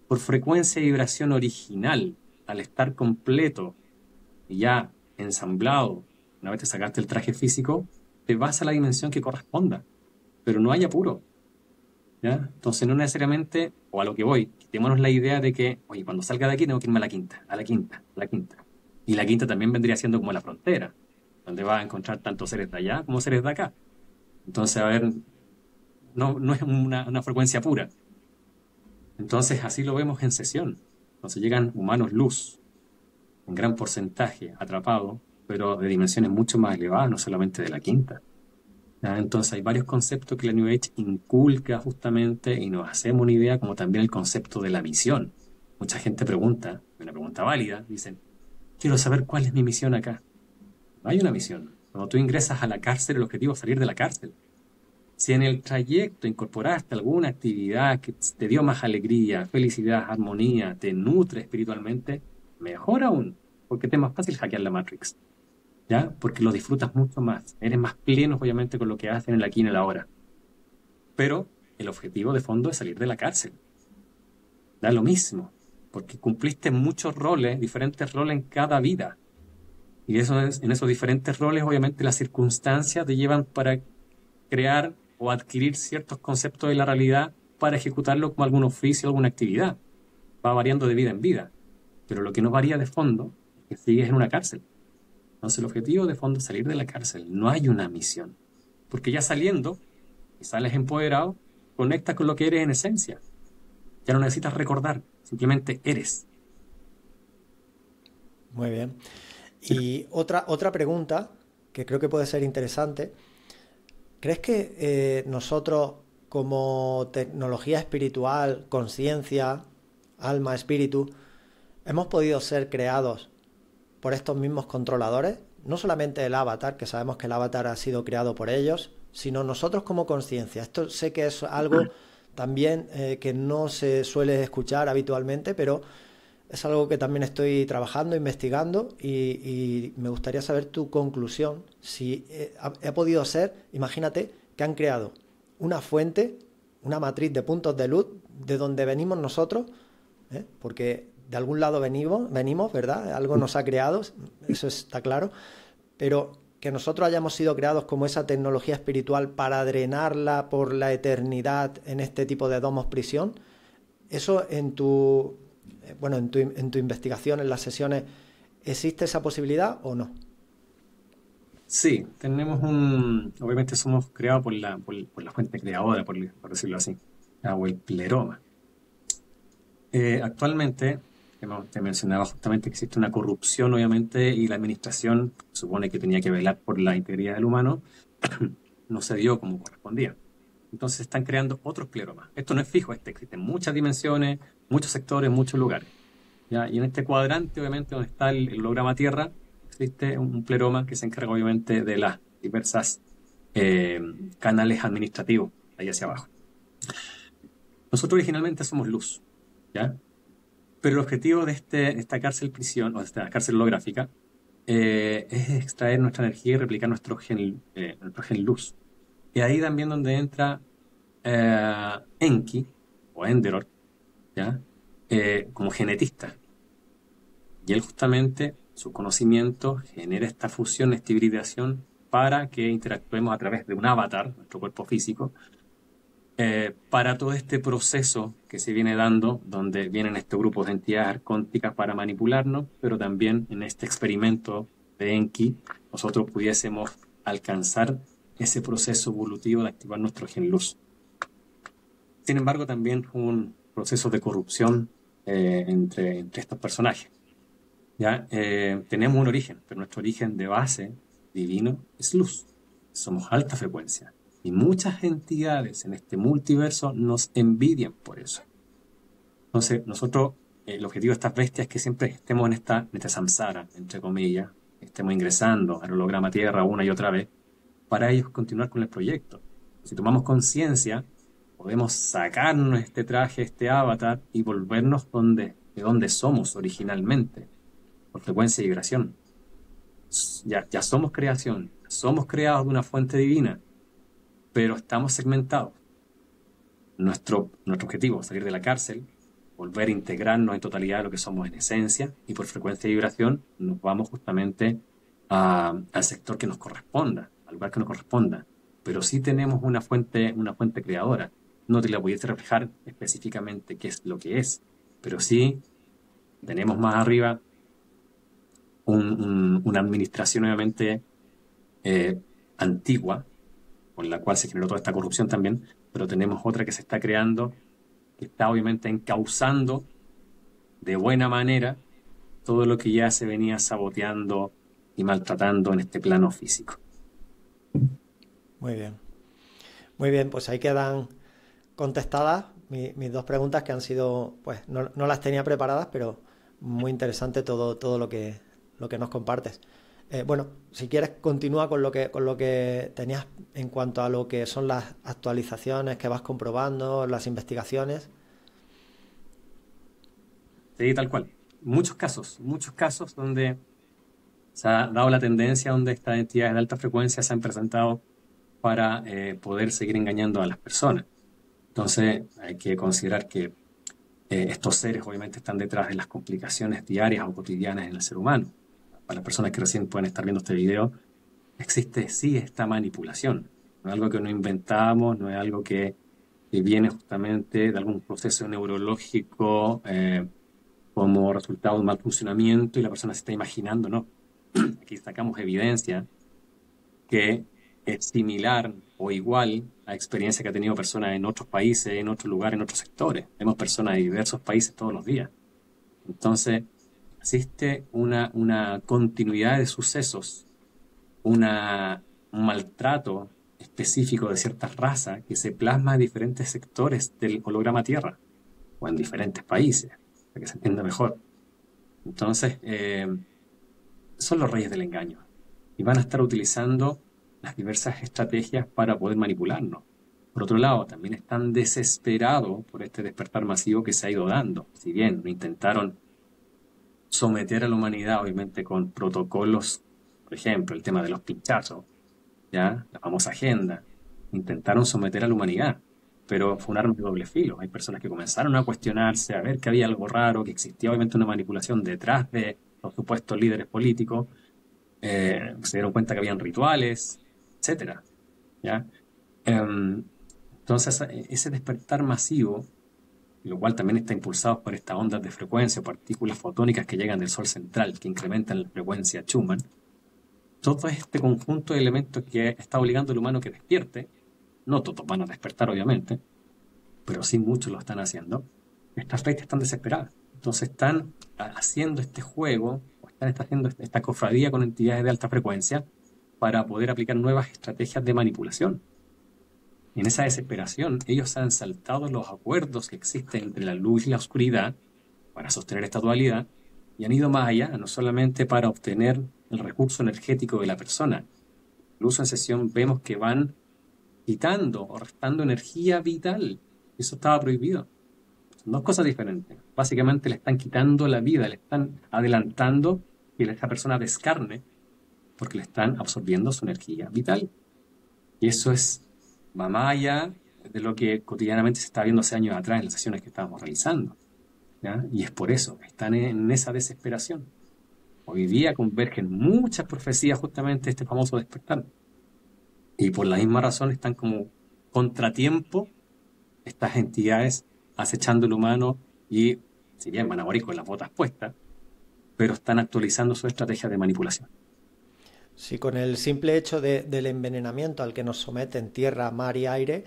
Por frecuencia y vibración original, al estar completo y ya ensamblado, una vez te sacaste el traje físico, te vas a la dimensión que corresponda. Pero no hay apuro. ¿Ya? Entonces no necesariamente, o a lo que voy, quitémonos la idea de que, oye, cuando salga de aquí tengo que irme a la quinta, a la quinta, a la quinta. Y la quinta también vendría siendo como la frontera, donde vas a encontrar tanto seres de allá como seres de acá. Entonces, a ver, no es una frecuencia pura. Entonces así lo vemos en sesión. Entonces llegan humanos luz, en gran porcentaje, atrapados, pero de dimensiones mucho más elevadas, no solamente de la quinta. ¿Ya? Entonces hay varios conceptos que la New Age inculca justamente y nos hacemos una idea, como también el concepto de la misión. Mucha gente pregunta, una pregunta válida, dicen, quiero saber cuál es mi misión acá. No hay una misión. Cuando tú ingresas a la cárcel, el objetivo es salir de la cárcel. Si en el trayecto incorporaste alguna actividad que te dio más alegría, felicidad, armonía, te nutre espiritualmente, mejor aún, porque te es más fácil hackear la Matrix. ¿Ya? Porque lo disfrutas mucho más. Eres más pleno, obviamente, con lo que haces en el aquí y en el ahora. Pero el objetivo de fondo es salir de la cárcel. Da lo mismo, porque cumpliste muchos roles, diferentes roles en cada vida. Y en esos diferentes roles, obviamente, las circunstancias te llevan para crear o adquirir ciertos conceptos de la realidad para ejecutarlo como algún oficio, alguna actividad. Va variando de vida en vida. Pero lo que no varía de fondo es que sigues en una cárcel. Entonces el objetivo de fondo es salir de la cárcel. No hay una misión. Porque ya saliendo, y sales empoderado, conectas con lo que eres en esencia. Ya no necesitas recordar, simplemente eres.
Muy bien. Y otra pregunta que creo que puede ser interesante. ¿Crees que nosotros, como tecnología espiritual, conciencia, alma, espíritu, hemos podido ser creados por estos mismos controladores? No solamente el avatar, que sabemos que el avatar ha sido creado por ellos, sino nosotros como conciencia. Esto sé que es algo también que no se suele escuchar habitualmente, pero es algo que también estoy trabajando, investigando y me gustaría saber tu conclusión. Si ha podido ser, imagínate que han creado una fuente, una matriz de puntos de luz de donde venimos nosotros, porque de algún lado venimos, ¿verdad? Algo nos ha creado, eso está claro, pero que nosotros hayamos sido creados como esa tecnología espiritual para drenarla por la eternidad en este tipo de domos prisión, eso en tu investigación, en las sesiones, ¿existe esa posibilidad o no?
Sí, obviamente somos creados por la fuente creadora, por decirlo así, o el pleroma. Actualmente, te mencionaba justamente que existe una corrupción, obviamente, y la administración supone que tenía que velar por la integridad del humano, no se dio como correspondía. Entonces están creando otros pleromas. Esto no es fijo, existen muchas dimensiones, muchos sectores, muchos lugares. ¿Ya? Y en este cuadrante, obviamente, donde está el holograma Tierra, existe un pleroma que se encarga, obviamente, de las diversas canales administrativos, ahí hacia abajo. Nosotros originalmente somos luz, ¿ya? Pero el objetivo de esta cárcel prisión, o de esta cárcel holográfica, es extraer nuestra energía y replicar nuestro gen luz. Y ahí también donde entra Enki, o Enderor, ¿ya? Como genetista. Y él justamente, su conocimiento, genera esta fusión, esta hibridación, para que interactuemos a través de un avatar, nuestro cuerpo físico, para todo este proceso que se viene dando, donde vienen estos grupos de entidades arcónticas para manipularnos, pero también en este experimento de Enki, nosotros pudiésemos alcanzar ese proceso evolutivo de activar nuestro gen luz. Sin embargo, también un proceso de corrupción entre estos personajes. ¿Ya? Tenemos un origen, pero nuestro origen de base divino es luz. Somos alta frecuencia. Y muchas entidades en este multiverso nos envidian por eso. Entonces, nosotros, el objetivo de estas bestias es que siempre estemos en este samsara, entre comillas, estemos ingresando al holograma Tierra una y otra vez, para ellos continuar con el proyecto. Si tomamos conciencia, podemos sacarnos este traje, este avatar y volvernos de donde somos originalmente, por frecuencia y vibración. Ya somos creación, somos creados de una fuente divina, pero estamos segmentados. Nuestro objetivo es salir de la cárcel, volver a integrarnos en totalidad de lo que somos en esencia, y por frecuencia y vibración nos vamos justamente al sector que nos corresponda, al lugar que nos corresponda. Pero sí tenemos una fuente creadora. No te la pudiese reflejar específicamente qué es lo que es, pero sí tenemos más arriba una administración obviamente antigua, con la cual se generó toda esta corrupción también, pero tenemos otra que se está creando, que está obviamente encauzando de buena manera todo lo que ya se venía saboteando y maltratando en este plano físico.
Muy bien. Muy bien, pues ahí quedan contestadas mis dos preguntas que han sido, pues no las tenía preparadas, pero muy interesante todo lo que nos compartes. Bueno, si quieres continúa con lo que tenías en cuanto a lo que son las actualizaciones que vas comprobando, las investigaciones.
Sí, tal cual. Muchos casos donde se ha dado la tendencia donde estas entidades de alta frecuencia se han presentado para poder seguir engañando a las personas. Entonces hay que considerar que estos seres obviamente están detrás de las complicaciones diarias o cotidianas en el ser humano. Para las personas que recién pueden estar viendo este video, existe sí esta manipulación. No es algo que no inventamos, no es algo que viene justamente de algún proceso neurológico como resultado de un mal funcionamiento y la persona se está imaginando, no. Aquí sacamos evidencia que es similar o igual a experiencia que ha tenido personas en otros países, en otros lugares, en otros sectores. Vemos personas de diversos países todos los días. Entonces, existe una continuidad de sucesos, un maltrato específico de ciertas razas que se plasma en diferentes sectores del holograma Tierra o en diferentes países, para que se entienda mejor. Entonces, son los reyes del engaño y van a estar utilizando las diversas estrategias para poder manipularnos. Por otro lado, también están desesperados por este despertar masivo que se ha ido dando. Si bien lo intentaron someter a la humanidad, obviamente con protocolos, por ejemplo, el tema de los pinchazos, ¿ya? La famosa agenda, intentaron someter a la humanidad, pero fue un arma de doble filo. Hay personas que comenzaron a cuestionarse, a ver que había algo raro, que existía obviamente una manipulación detrás de los supuestos líderes políticos, se dieron cuenta que habían rituales, etcétera, ¿ya? Entonces, ese despertar masivo, lo cual también está impulsado por estas ondas de frecuencia o partículas fotónicas que llegan del Sol central, que incrementan la frecuencia Schumann, todo este conjunto de elementos que está obligando al humano que despierte, no todos van a despertar obviamente, pero sí muchos lo están haciendo, estas bestias están desesperadas. Entonces están haciendo este juego, o están haciendo esta cofradía con entidades de alta frecuencia para poder aplicar nuevas estrategias de manipulación. En esa desesperación, ellos han saltado los acuerdos que existen entre la luz y la oscuridad para sostener esta dualidad y han ido más allá, no solamente para obtener el recurso energético de la persona. Incluso en sesión vemos que van quitando o restando energía vital. Eso estaba prohibido. Son dos cosas diferentes. Básicamente le están quitando la vida, le están adelantando que esa persona descarne porque le están absorbiendo su energía vital. Y eso va más allá de lo que cotidianamente se está viendo hace años atrás en las sesiones que estábamos realizando, ¿ya? Y es por eso, están en esa desesperación. Hoy día convergen muchas profecías justamente de este famoso despertar. Y por la misma razón están como contratiempo estas entidades acechando al humano y, si bien van a morir con las botas puestas, pero están actualizando su estrategia de manipulación.
Sí, con el simple hecho del envenenamiento al que nos someten tierra, mar y aire,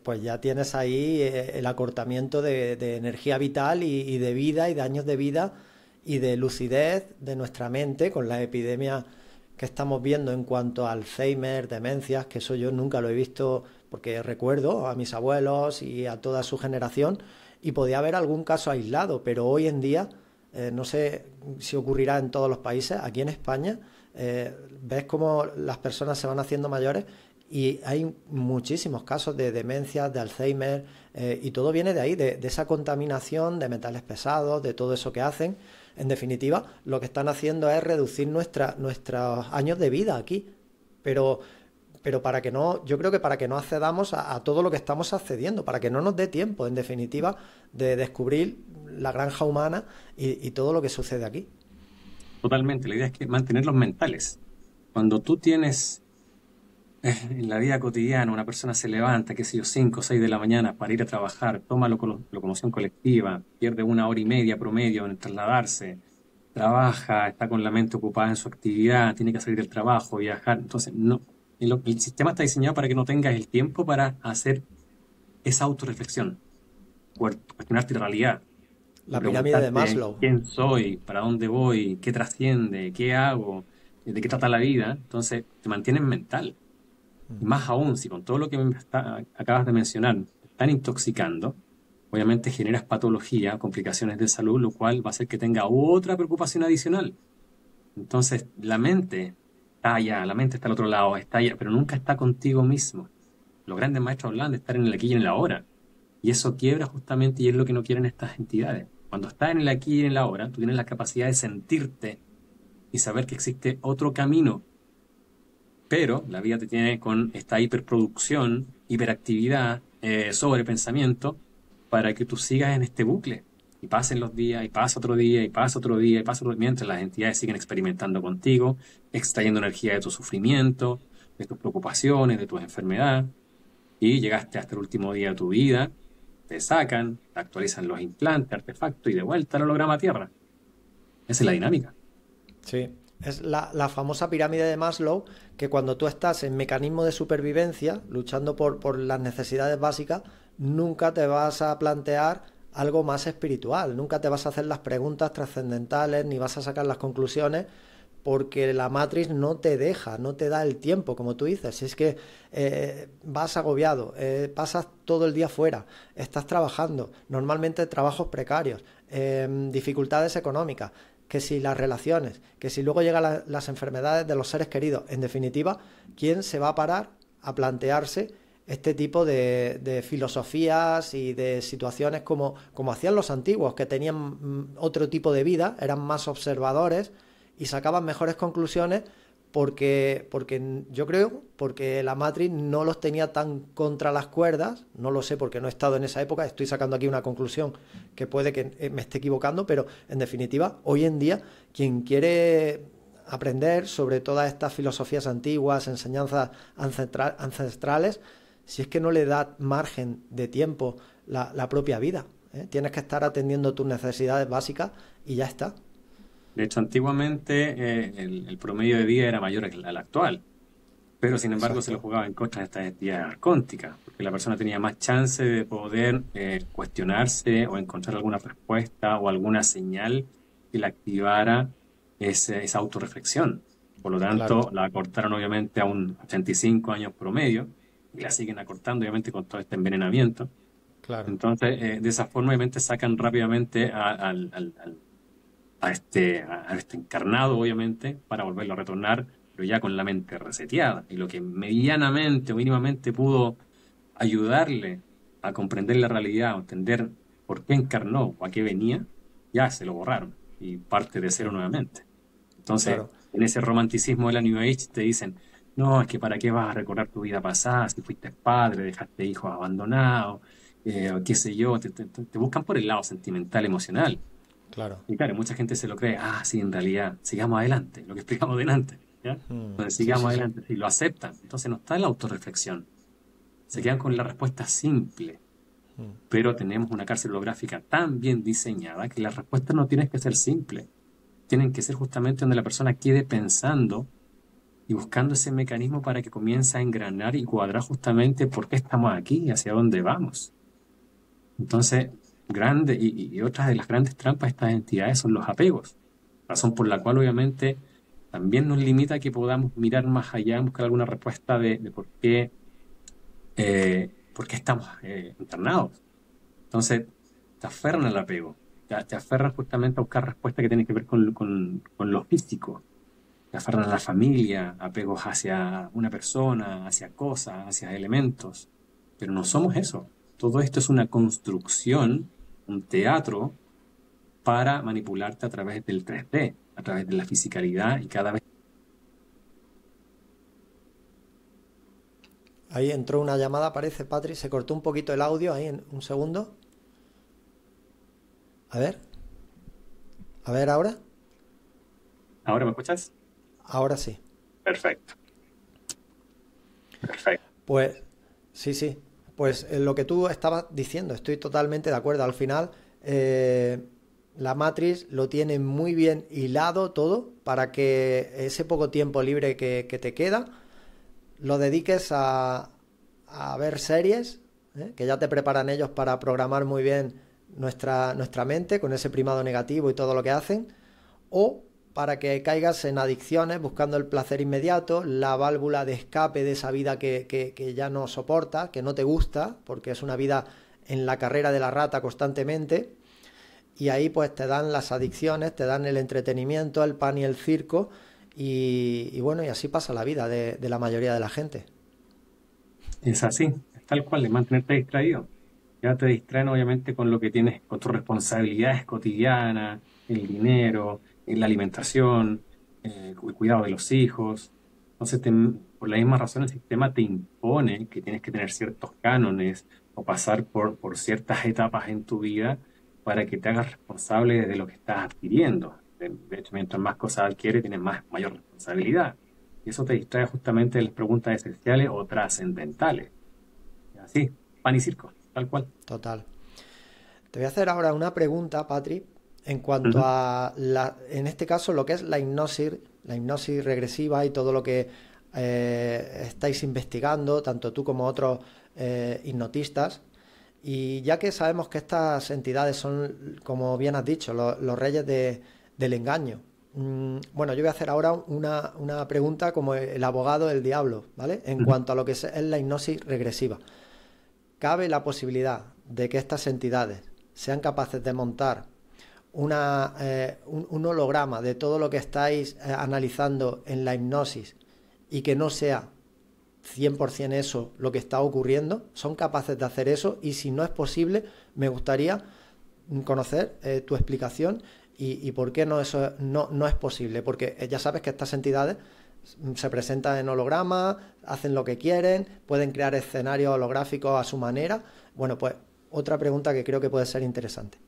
pues ya tienes ahí el acortamiento de energía vital y de vida y de años de vida y de lucidez de nuestra mente con la epidemia que estamos viendo en cuanto a Alzheimer, demencias, que eso yo nunca lo he visto porque recuerdo a mis abuelos y a toda su generación y podía haber algún caso aislado, pero hoy en día, no sé si ocurrirá en todos los países, aquí en España, ves cómo las personas se van haciendo mayores Y hay muchísimos casos de demencia, de Alzheimer, y todo viene de ahí, de esa contaminación de metales pesados, de todo eso que hacen. En definitiva, lo que están haciendo es reducir nuestros años de vida aquí. Pero, pero para que no, yo creo que para que no accedamos a todo lo que estamos accediendo, para que no nos dé tiempo, en definitiva, de descubrir la granja humana y todo lo que sucede aquí.
Totalmente. La idea es que mantenerlos mentales. Cuando tú tienes en la vida cotidiana, una persona se levanta, qué sé yo, 5 o 6 de la mañana para ir a trabajar, toma locomoción colectiva, pierde 1 hora y media promedio en trasladarse, trabaja, está con la mente ocupada en su actividad, tiene que salir del trabajo, viajar. Entonces, no, el sistema está diseñado para que no tengas el tiempo para hacer esa autorreflexión, cuestionarte la realidad y
La pirámide de
preguntarte
Maslow.
quién soy, para dónde voy, qué trasciende, qué hago, de qué trata la vida. Entonces, te mantienes mental. Y más aún, si con todo lo que acabas de mencionar te están intoxicando, obviamente generas patología, complicaciones de salud, lo cual va a hacer que tenga otra preocupación adicional. Entonces, la mente está allá, la mente está al otro lado, está allá, pero nunca está contigo mismo. Los grandes maestros hablan de estar en el aquí y en el ahora. Y eso quiebra justamente y es lo que no quieren estas entidades. Cuando estás en el aquí y en el ahora, tú tienes la capacidad de sentirte y saber que existe otro camino, pero la vida te tiene con esta hiperproducción, hiperactividad, sobrepensamiento, para que tú sigas en este bucle. Y pasen los días, y pasa otro día, y pasa otro día, y pasa otro día, mientras las entidades siguen experimentando contigo, extrayendo energía de tu sufrimiento, de tus preocupaciones, de tus enfermedades, y llegaste hasta el último día de tu vida, te sacan, te actualizan los implantes, artefactos, y de vuelta al holograma Tierra. Esa es la dinámica.
Sí, es la famosa pirámide de Maslow, que cuando tú estás en mecanismo de supervivencia, luchando por las necesidades básicas, nunca te vas a plantear algo más espiritual, nunca te vas a hacer las preguntas trascendentales, ni vas a sacar las conclusiones, porque la Matrix no te deja, no te da el tiempo, como tú dices. Si es que vas agobiado, pasas todo el día fuera, estás trabajando, normalmente trabajos precarios, dificultades económicas, que si las relaciones, que si luego llegan las enfermedades de los seres queridos. En definitiva, ¿quién se va a parar a plantearse este tipo de filosofías y de situaciones como hacían los antiguos, que tenían otro tipo de vida, eran más observadores y sacaban mejores conclusiones porque yo creo, porque la Matrix no los tenía tan contra las cuerdas, no lo sé porque no he estado en esa época, estoy sacando aquí una conclusión que puede que me esté equivocando, pero en definitiva, hoy en día, quien quiere aprender sobre todas estas filosofías antiguas, enseñanzas ancestrales, si es que no le da margen de tiempo la propia vida, ¿eh? Tienes que estar atendiendo tus necesidades básicas y ya está.
De hecho, antiguamente el promedio de vida era mayor al actual, pero sin embargo se lo
Exacto.
jugaba en contra de estas entidades arcónticas, porque la persona tenía más chance de poder cuestionarse o encontrar alguna respuesta o alguna señal que le activara esa autorreflexión. Por lo
Claro,
tanto, la acortaron obviamente a un 85 años promedio y la siguen acortando obviamente con todo este envenenamiento.
claro.
Entonces, de esa forma obviamente sacan rápidamente a este encarnado, obviamente, para volverlo a retornar, pero ya con la mente reseteada. Y lo que medianamente o mínimamente pudo ayudarle a comprender la realidad o entender por qué encarnó o a qué venía, ya se lo borraron y parte de cero nuevamente. Entonces,
Claro.
en ese romanticismo de la New Age te dicen, no, es que para qué vas a recordar tu vida pasada si fuiste padre, dejaste hijos abandonados, o qué sé yo, te buscan por el lado sentimental, emocional.
Claro.
Y claro, mucha gente se lo cree, ah, sí, en realidad, sigamos adelante, lo que explicamos delante, ¿ya? Entonces,
Sí,
sigamos
sí, sí.
adelante, y lo aceptan. Entonces no está en la autorreflexión, se quedan con la respuesta simple, pero tenemos una cárcel holográfica tan bien diseñada que las respuestas no tienen que ser simples, tienen que ser justamente donde la persona quede pensando y buscando ese mecanismo para que comience a engranar y cuadrar justamente por qué estamos aquí y hacia dónde vamos. Entonces, y otras de las grandes trampas de estas entidades son los apegos, razón por la cual obviamente también nos limita a que podamos mirar más allá, buscar alguna respuesta de por qué estamos internados. Entonces, te aferran al apego, te aferran justamente a buscar respuestas que tienen que ver con lo físico. se aferran a la familia, apegos hacia una persona, hacia cosas, hacia elementos. Pero no somos eso. Todo esto es una construcción, un teatro para manipularte a través del 3D, a través de la fisicalidad y cada vez.
Ahí entró una llamada, parece, Patri. Se cortó un poquito el audio ahí en un segundo. A ver. A ver ahora.
¿Ahora me escuchas?
Ahora sí.
Perfecto, perfecto.
Pues sí, sí. Pues lo que tú estabas diciendo, estoy totalmente de acuerdo. Al final, la Matrix lo tiene muy bien hilado todo para que ese poco tiempo libre que te queda lo dediques a ver series, que ya te preparan ellos para programar muy bien nuestra mente con ese primado negativo y todo lo que hacen, o para que caigas en adicciones buscando el placer inmediato, la válvula de escape de esa vida que ya no soportas, que no te gusta, porque es una vida en la carrera de la rata constantemente, y ahí pues te dan las adicciones, te dan el entretenimiento, el pan y el circo, y bueno, y así pasa la vida de la mayoría de la gente.
Es así, es tal cual, de mantenerte distraído. Ya te distraen obviamente con lo que tienes, con tus responsabilidades cotidianas, el dinero, la alimentación, el cuidado de los hijos. Entonces, por la misma razón, el sistema te impone que tienes que tener ciertos cánones o pasar por ciertas etapas en tu vida para que te hagas responsable de lo que estás adquiriendo. De hecho, mientras más cosas adquieres, tienes mayor responsabilidad. Y eso te distrae justamente de las preguntas esenciales o trascendentales. Así, pan y circo, tal cual.
Total. Te voy a hacer ahora una pregunta, Patri, en cuanto
Ujú.
a, en este caso, lo que es la hipnosis regresiva y todo lo que estáis investigando, tanto tú como otros hipnotistas. Y ya que sabemos que estas entidades son, como bien has dicho, los reyes del engaño, bueno, yo voy a hacer ahora una pregunta como el abogado del diablo, ¿vale? En
Ujú.
cuanto a lo que es la hipnosis regresiva. ¿Cabe la posibilidad de que estas entidades sean capaces de montar un holograma de todo lo que estáis analizando en la hipnosis y que no sea 100% eso lo que está ocurriendo? ¿Son capaces de hacer eso? Y si no es posible, me gustaría conocer tu explicación y por qué no, eso no es posible. Porque ya sabes que estas entidades se presentan en holograma, hacen lo que quieren, pueden crear escenarios holográficos a su manera. Bueno, pues otra pregunta que creo que puede ser interesante.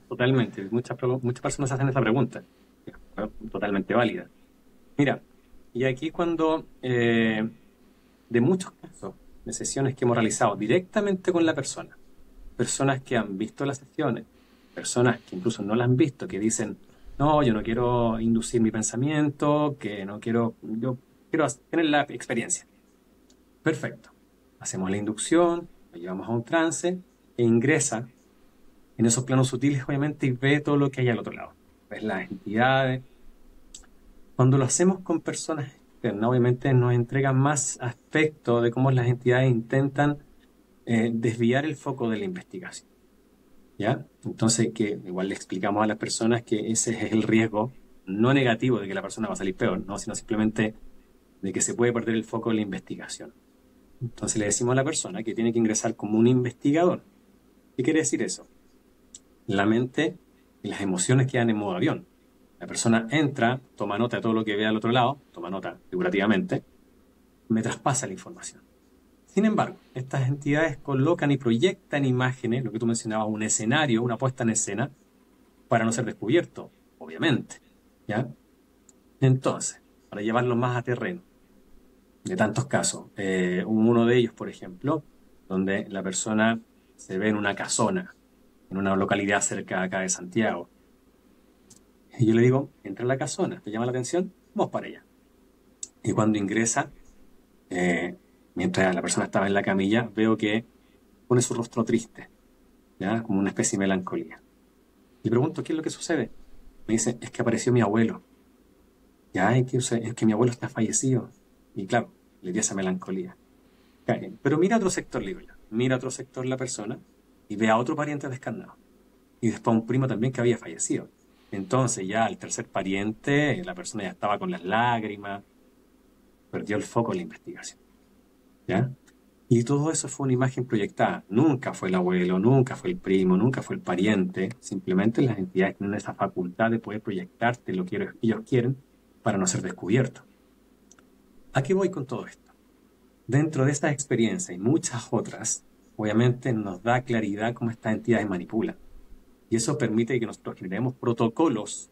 Totalmente. Muchas personas hacen esa pregunta. Es totalmente válida. Mira, y aquí cuando, de muchos casos, de sesiones que hemos realizado directamente con la persona, personas que han visto las sesiones, personas que incluso no las han visto, que dicen, no, yo no quiero inducir mi pensamiento, que no quiero, yo quiero tener la experiencia. Perfecto. Hacemos la inducción, lo llevamos a un trance e ingresa en esos planos sutiles, obviamente, y ve todo lo que hay al otro lado. Ves las entidades. Cuando lo hacemos con personas externas, obviamente nos entregan más aspectos de cómo las entidades intentan desviar el foco de la investigación. ¿Ya? Entonces, que igual le explicamos a las personas que ese es el riesgo, no negativo de que la persona va a salir peor, ¿no? Sino simplemente de que se puede perder el foco de la investigación. Entonces le decimos a la persona que tiene que ingresar como un investigador. ¿Qué quiere decir eso? La mente y las emociones quedan en modo avión. La persona entra, toma nota de todo lo que ve al otro lado, toma nota figurativamente, me traspasa la información. Sin embargo, estas entidades colocan y proyectan imágenes, lo que tú mencionabas, un escenario, una puesta en escena, para no ser descubierto, obviamente. ¿Ya? Entonces, para llevarlo más a terreno, de tantos casos, uno de ellos, por ejemplo, donde la persona se ve en una casona, en una localidad cerca de acá de Santiago. Y yo le digo, entra a la casona, ¿te llama la atención? Vamos para allá. Y cuando ingresa, eh, mientras la persona estaba en la camilla, veo que pone su rostro triste, ¿ya? Como una especie de melancolía. Le pregunto, ¿qué es lo que sucede? Me dice, es que apareció mi abuelo. Ya, es que mi abuelo está fallecido. Y claro, le dio esa melancolía. Pero mira otro sector, le digo yo. Mira otro sector la persona y ve a otro pariente descarnado. Y después a un primo también que había fallecido. Entonces ya al tercer pariente, la persona ya estaba con las lágrimas, perdió el foco en la investigación, ¿ya? Y todo eso fue una imagen proyectada. Nunca fue el abuelo, nunca fue el primo, nunca fue el pariente. Simplemente las entidades tienen esa facultad de poder proyectarte lo que ellos quieren para no ser descubiertos. ¿A qué voy con todo esto? Dentro de esta experiencia y muchas otras, obviamente nos da claridad cómo estas entidades manipulan. Y eso permite que nosotros generemos protocolos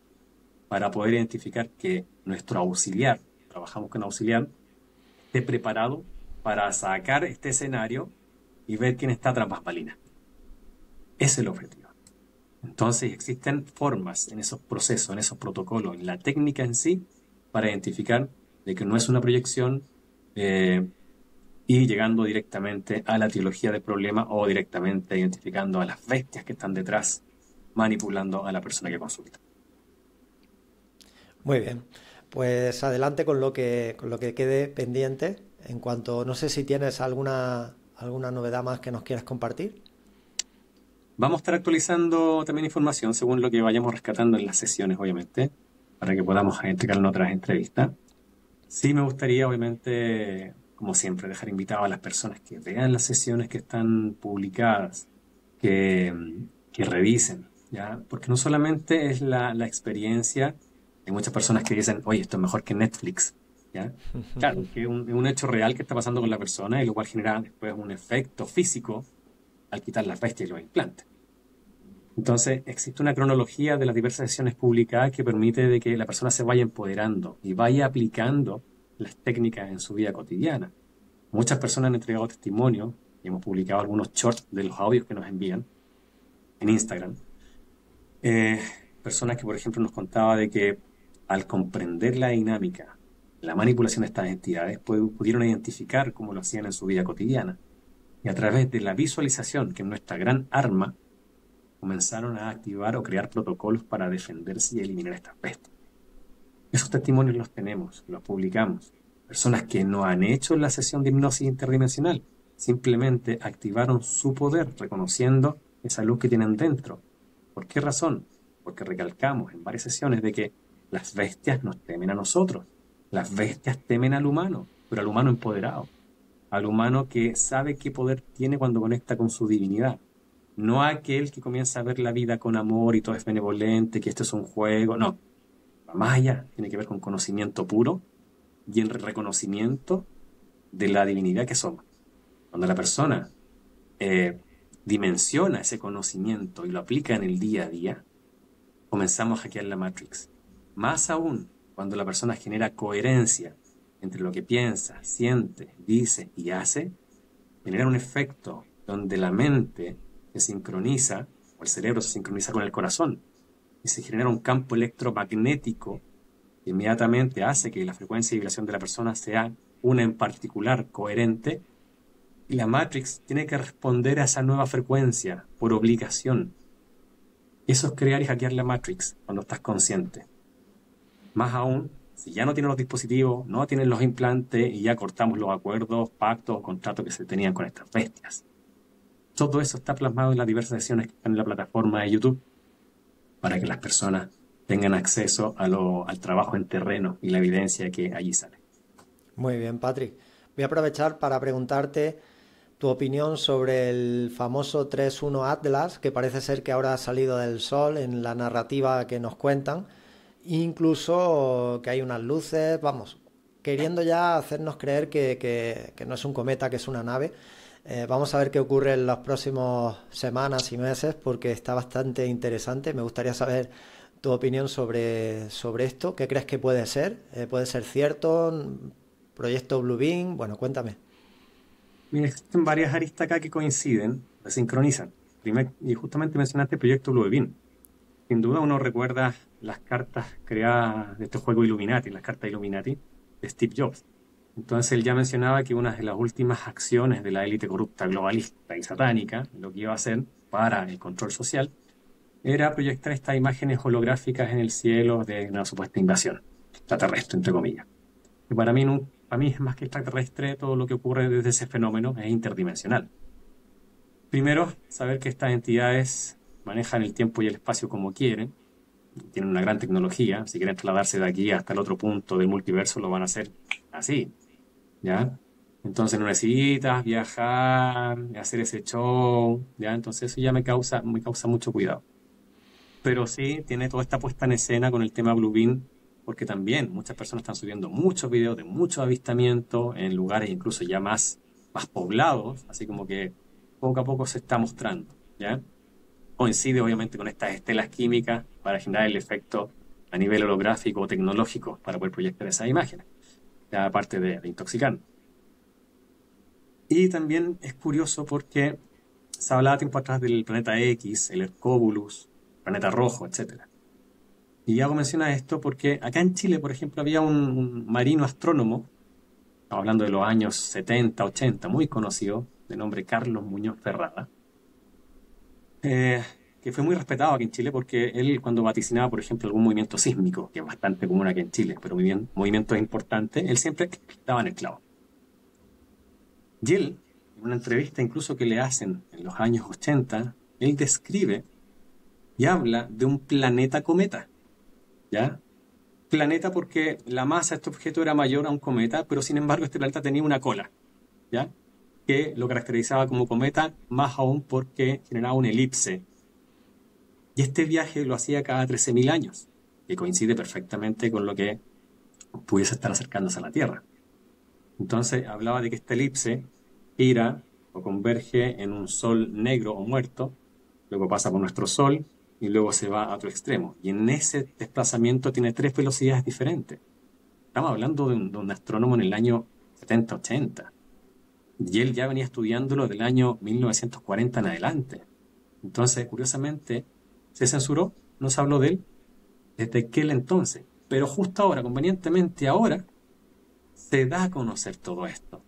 para poder identificar que nuestro auxiliar, trabajamos con auxiliar, esté preparado para sacar este escenario y ver quién está tras bambalinas. Ese es el objetivo. Entonces existen formas en esos procesos, en esos protocolos, en la técnica en sí, para identificar de que no es una proyección y llegando directamente a la etiología del problema o directamente identificando a las bestias que están detrás manipulando a la persona que consulta.
Muy bien, pues adelante con lo que quede pendiente. En cuanto, no sé si tienes alguna novedad más que nos quieras compartir.
Vamos a estar actualizando también información según lo que vayamos rescatando en las sesiones, obviamente, para que podamos entregar en otras entrevistas. Sí me gustaría, obviamente, como siempre, dejar invitado a las personas que vean las sesiones que están publicadas, que, que revisen, ¿ya? Porque no solamente es la experiencia, hay muchas personas que dicen, oye, esto es mejor que Netflix, ¿ya? Claro, que es un hecho real que está pasando con la persona y lo cual genera después un efecto físico al quitar las bestias y los implantes. Entonces, existe una cronología de las diversas sesiones publicadas que permite de que la persona se vaya empoderando y vaya aplicando las técnicas en su vida cotidiana. Muchas personas han entregado testimonio y hemos publicado algunos shorts de los audios que nos envían en Instagram. Personas que, por ejemplo, nos contaba de que al comprender la dinámica, la manipulación de estas entidades, pudieron identificar cómo lo hacían en su vida cotidiana. Y a través de la visualización, que es nuestra gran arma, comenzaron a activar o crear protocolos para defenderse y eliminar estas bestias. Esos testimonios los tenemos, los publicamos. Personas que no han hecho la sesión de hipnosis interdimensional, simplemente activaron su poder reconociendo esa luz que tienen dentro. ¿Por qué razón? Porque recalcamos en varias sesiones de que las bestias nos temen a nosotros. Las bestias temen al humano, pero al humano empoderado, al humano que sabe qué poder tiene cuando conecta con su divinidad. No aquel que comienza a ver la vida con amor y todo es benevolente, que esto es un juego, no. Va más allá, tiene que ver con conocimiento puro y el reconocimiento de la divinidad que somos. Cuando la persona dimensiona ese conocimiento y lo aplica en el día a día, comenzamos a hackear la Matrix. Más aún, cuando la persona genera coherencia entre lo que piensa, siente, dice y hace, genera un efecto donde la mente se sincroniza, o el cerebro se sincroniza con el corazón, y se genera un campo electromagnético que inmediatamente hace que la frecuencia y vibración de la persona sea una en particular coherente, y la Matrix tiene que responder a esa nueva frecuencia por obligación. Eso es crear y hackear la Matrix cuando estás consciente. Más aún, si ya no tienen los dispositivos, no tienen los implantes y ya cortamos los acuerdos, pactos o contratos que se tenían con estas bestias. Todo eso está plasmado en las diversas sesiones que están en la plataforma de YouTube para que las personas tengan acceso al trabajo en terreno y la evidencia que allí sale.
Muy bien, Patrick. Voy a aprovechar para preguntarte tu opinión sobre el famoso 3.1 Atlas, que parece ser que ahora ha salido del sol en la narrativa que nos cuentan. Incluso que hay unas luces, vamos, queriendo ya hacernos creer que no es un cometa, que es una nave. Vamos a ver qué ocurre en las próximas semanas y meses porque está bastante interesante. Me gustaría saber tu opinión sobre esto. ¿Qué crees que puede ser? ¿Puede ser cierto? ¿Proyecto Bluebeam? Bueno, cuéntame.
Mira, existen varias aristas acá que coinciden, se sincronizan. Y justamente mencionaste el proyecto Bluebeam. Sin duda uno recuerda las cartas creadas de este juego Illuminati, las cartas Illuminati de Steve Jobs. Entonces él ya mencionaba que una de las últimas acciones de la élite corrupta, globalista y satánica, lo que iba a hacer para el control social, era proyectar estas imágenes holográficas en el cielo de una supuesta invasión extraterrestre, entre comillas. Y para mí es más que extraterrestre, todo lo que ocurre desde ese fenómeno es interdimensional. Primero, saber que estas entidades manejan el tiempo y el espacio como quieren, tienen una gran tecnología. Si quieren trasladarse de aquí hasta el otro punto del multiverso, lo van a hacer así, ¿ya? Entonces no necesitas viajar, hacer ese show, ¿ya? Entonces eso ya me causa mucho cuidado. Pero sí, tiene toda esta puesta en escena con el tema Bluebeam, porque también muchas personas están subiendo muchos videos de muchos avistamientos en lugares incluso ya más poblados, así como que poco a poco se está mostrando, ¿ya? Coincide obviamente con estas estelas químicas para generar el efecto a nivel holográfico o tecnológico para poder proyectar esas imágenes, ya aparte de intoxicar. Y también es curioso porque se hablaba tiempo atrás del planeta X, el Hercóbulus, planeta rojo, etcétera. Y hago mención a esto porque acá en Chile, por ejemplo, había un marino astrónomo, estamos hablando de los años 70, 80, muy conocido, de nombre Carlos Muñoz Ferrada, eh, que fue muy respetado aquí en Chile porque él cuando vaticinaba, por ejemplo, algún movimiento sísmico, que es bastante común aquí en Chile, pero muy bien, movimientos importantes, él siempre estaba en el clavo. Y él, en una entrevista incluso que le hacen en los años 80, él describe y habla de un planeta cometa, ¿ya? Planeta porque la masa de este objeto era mayor a un cometa, pero sin embargo este planeta tenía una cola, ¿ya? Que lo caracterizaba como cometa, más aún porque generaba una elipse. Y este viaje lo hacía cada 13.000 años, que coincide perfectamente con lo que pudiese estar acercándose a la Tierra. Entonces hablaba de que esta elipse gira o converge en un sol negro o muerto, luego pasa por nuestro sol y luego se va a otro extremo. Y en ese desplazamiento tiene tres velocidades diferentes. Estamos hablando de un astrónomo en el año 70-80. Y él ya venía estudiándolo del año 1940 en adelante. Entonces, curiosamente, se censuró, no se habló de él desde aquel entonces. Pero justo ahora, convenientemente ahora, se da a conocer todo esto.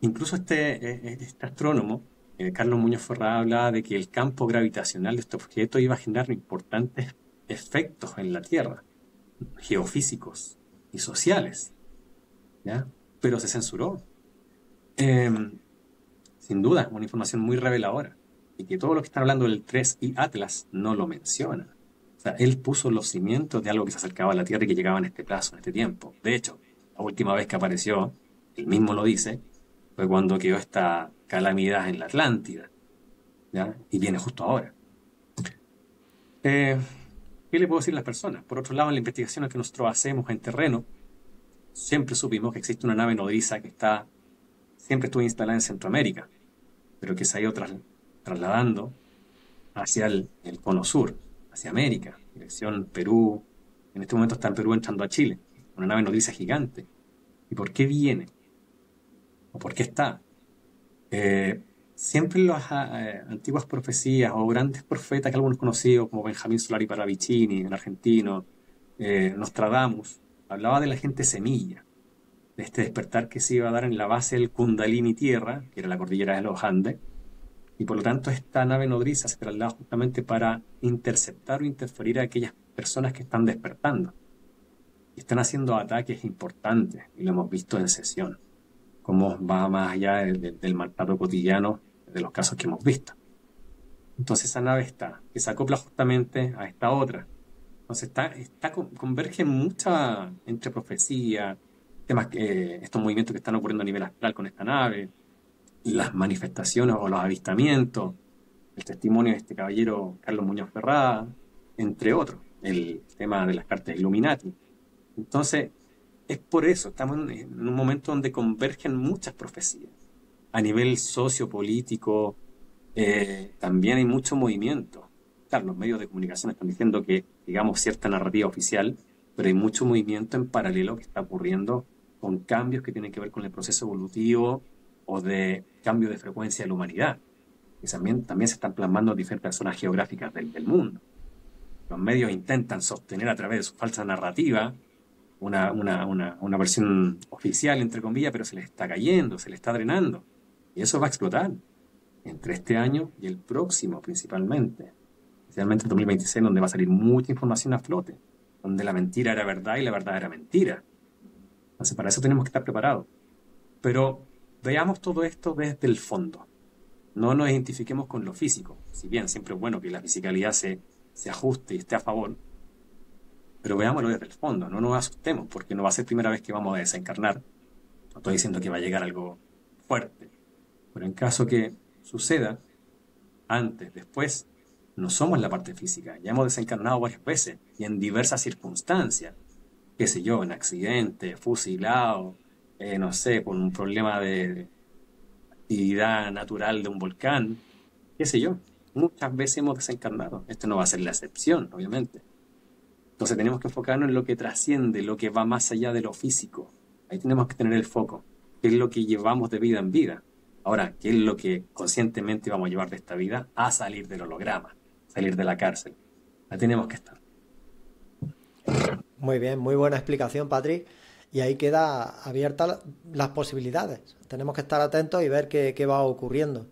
Incluso este astrónomo, Carlos Muñoz Ferrada, hablaba de que el campo gravitacional de este objeto iba a generar importantes efectos en la Tierra, geofísicos y sociales, ¿ya? Pero se censuró. Eh, Sin duda, una información muy reveladora. Y que todo lo que están hablando del 3 y Atlas no lo menciona. O sea, él puso los cimientos de algo que se acercaba a la Tierra y que llegaba en este plazo, en este tiempo. De hecho, la última vez que apareció, él mismo lo dice, fue cuando quedó esta calamidad en la Atlántida, ¿ya? Y viene justo ahora. Eh, ¿Qué le puedo decir a las personas? Por otro lado, en la investigación que nosotros hacemos en terreno, siempre supimos que existe una nave nodriza que siempre estuvo instalada en Centroamérica, pero que se ha ido trasladando hacia el cono sur, hacia América, dirección Perú. En este momento está en Perú entrando a Chile, una nave nodriza gigante. ¿Y por qué viene? ¿O por qué está? Siempre en las antiguas profecías o grandes profetas que algunos conocidos, como Benjamín Solari Paravicini, el argentino, Nostradamus, hablaba de la gente semilla, de este despertar que se iba a dar en la base del Kundalini Tierra, que era la cordillera de los Andes, y por lo tanto esta nave nodriza se traslada justamente para interceptar o interferir a aquellas personas que están despertando. Y están haciendo ataques importantes, y lo hemos visto en sesión, cómo va más allá del maltrato cotidiano de los casos que hemos visto. Entonces esa nave que se acopla justamente a esta otra. Entonces converge mucha entre profecía, temas estos movimientos que están ocurriendo a nivel astral con esta nave, las manifestaciones o los avistamientos, el testimonio de este caballero Carlos Muñoz Ferrada, entre otros, el tema de las cartas Illuminati. Entonces, es por eso, estamos en un momento donde convergen muchas profecías. A nivel sociopolítico, también hay mucho movimiento. Claro, los medios de comunicación están diciendo que, digamos, cierta narrativa oficial, pero hay mucho movimiento en paralelo que está ocurriendo con cambios que tienen que ver con el proceso evolutivo o de cambio de frecuencia de la humanidad. Y también se están plasmando en diferentes zonas geográficas del mundo. Los medios intentan sostener a través de su falsa narrativa una versión oficial, entre comillas, pero se les está cayendo, se les está drenando. Y eso va a explotar entre este año y el próximo principalmente. Especialmente en 2026, donde va a salir mucha información a flote, donde la mentira era verdad y la verdad era mentira. Entonces, para eso tenemos que estar preparados. Pero veamos todo esto desde el fondo. No nos identifiquemos con lo físico. Si bien siempre es bueno que la fisicalidad se se ajuste y esté a favor, pero veámoslo desde el fondo, no nos asustemos, porque no va a ser primera vez que vamos a desencarnar. No estoy diciendo que va a llegar algo fuerte, pero en caso que suceda, antes, después, no somos la parte física, ya hemos desencarnado varias veces y en diversas circunstancias, qué sé yo, en accidente, fusilado, no sé, por un problema de actividad natural de un volcán, qué sé yo. Muchas veces hemos desencarnado. Esto no va a ser la excepción, obviamente. Entonces tenemos que enfocarnos en lo que trasciende, lo que va más allá de lo físico. Ahí tenemos que tener el foco. ¿Qué es lo que llevamos de vida en vida? Ahora, ¿qué es lo que conscientemente vamos a llevar de esta vida a salir del holograma, salir de la cárcel? Ahí tenemos que estar.
Muy bien, muy buena explicación, Patrick. Y ahí queda abiertas las posibilidades. Tenemos que estar atentos y ver qué va ocurriendo.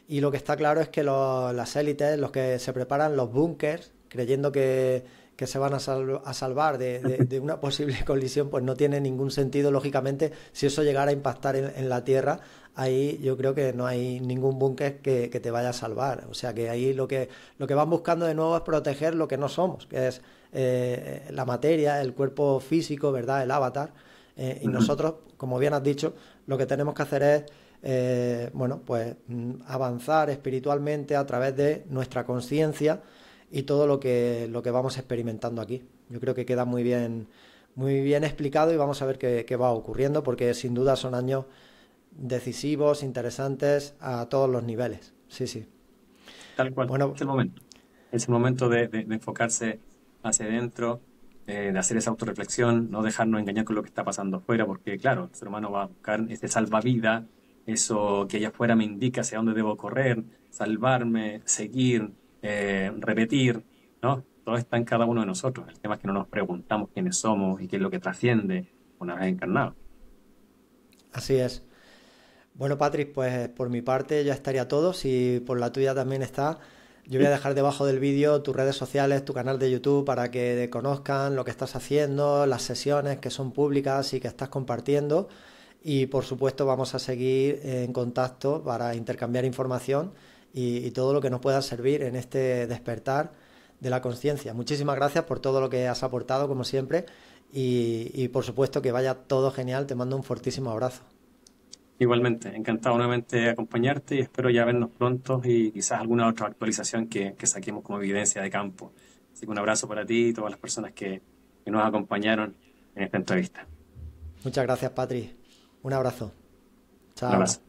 Y lo que está claro es que las élites, los que se preparan los búnkers, creyendo que se van a salvar de una posible colisión, pues no tiene ningún sentido, lógicamente, si eso llegara a impactar en la Tierra. Ahí yo creo que no hay ningún búnker que te vaya a salvar. O sea que ahí lo que van buscando de nuevo es proteger lo que no somos, que es la materia, el cuerpo físico, ¿verdad? El avatar. Y nosotros, como bien has dicho, lo que tenemos que hacer es bueno, pues avanzar espiritualmente a través de nuestra conciencia y todo lo que vamos experimentando aquí. Yo creo que queda muy bien explicado y vamos a ver qué va ocurriendo, porque sin duda son años decisivos, interesantes a todos los niveles. Sí, sí.
Tal cual,
Bueno,
es el momento. Es el momento de enfocarse hacia adentro, de hacer esa autorreflexión, no dejarnos engañar con lo que está pasando afuera, porque claro, el ser humano va a buscar ese salvavidas, eso que allá afuera me indica hacia dónde debo correr, salvarme, seguir, repetir, ¿no? Todo está en cada uno de nosotros. El tema es que no nos preguntamos quiénes somos y qué es lo que trasciende una vez encarnado.
así es. Bueno, Patrick, pues por mi parte ya estaría todo. Si por la tuya también está, yo voy a dejar debajo del vídeo tus redes sociales, tu canal de YouTube para que conozcan lo que estás haciendo, las sesiones que son públicas y que estás compartiendo. Y por supuesto vamos a seguir en contacto para intercambiar información y todo lo que nos pueda servir en este despertar de la conciencia. Muchísimas gracias por todo lo que has aportado, como siempre. Y por supuesto que vaya todo genial. Te mando un fortísimo abrazo.
Igualmente, encantado nuevamente de acompañarte y espero ya vernos pronto y quizás alguna otra actualización que saquemos como evidencia de campo. Así que un abrazo para ti y todas las personas que nos acompañaron en esta entrevista.
Muchas gracias, Patri. Un abrazo.
Un
Chao.
abrazo.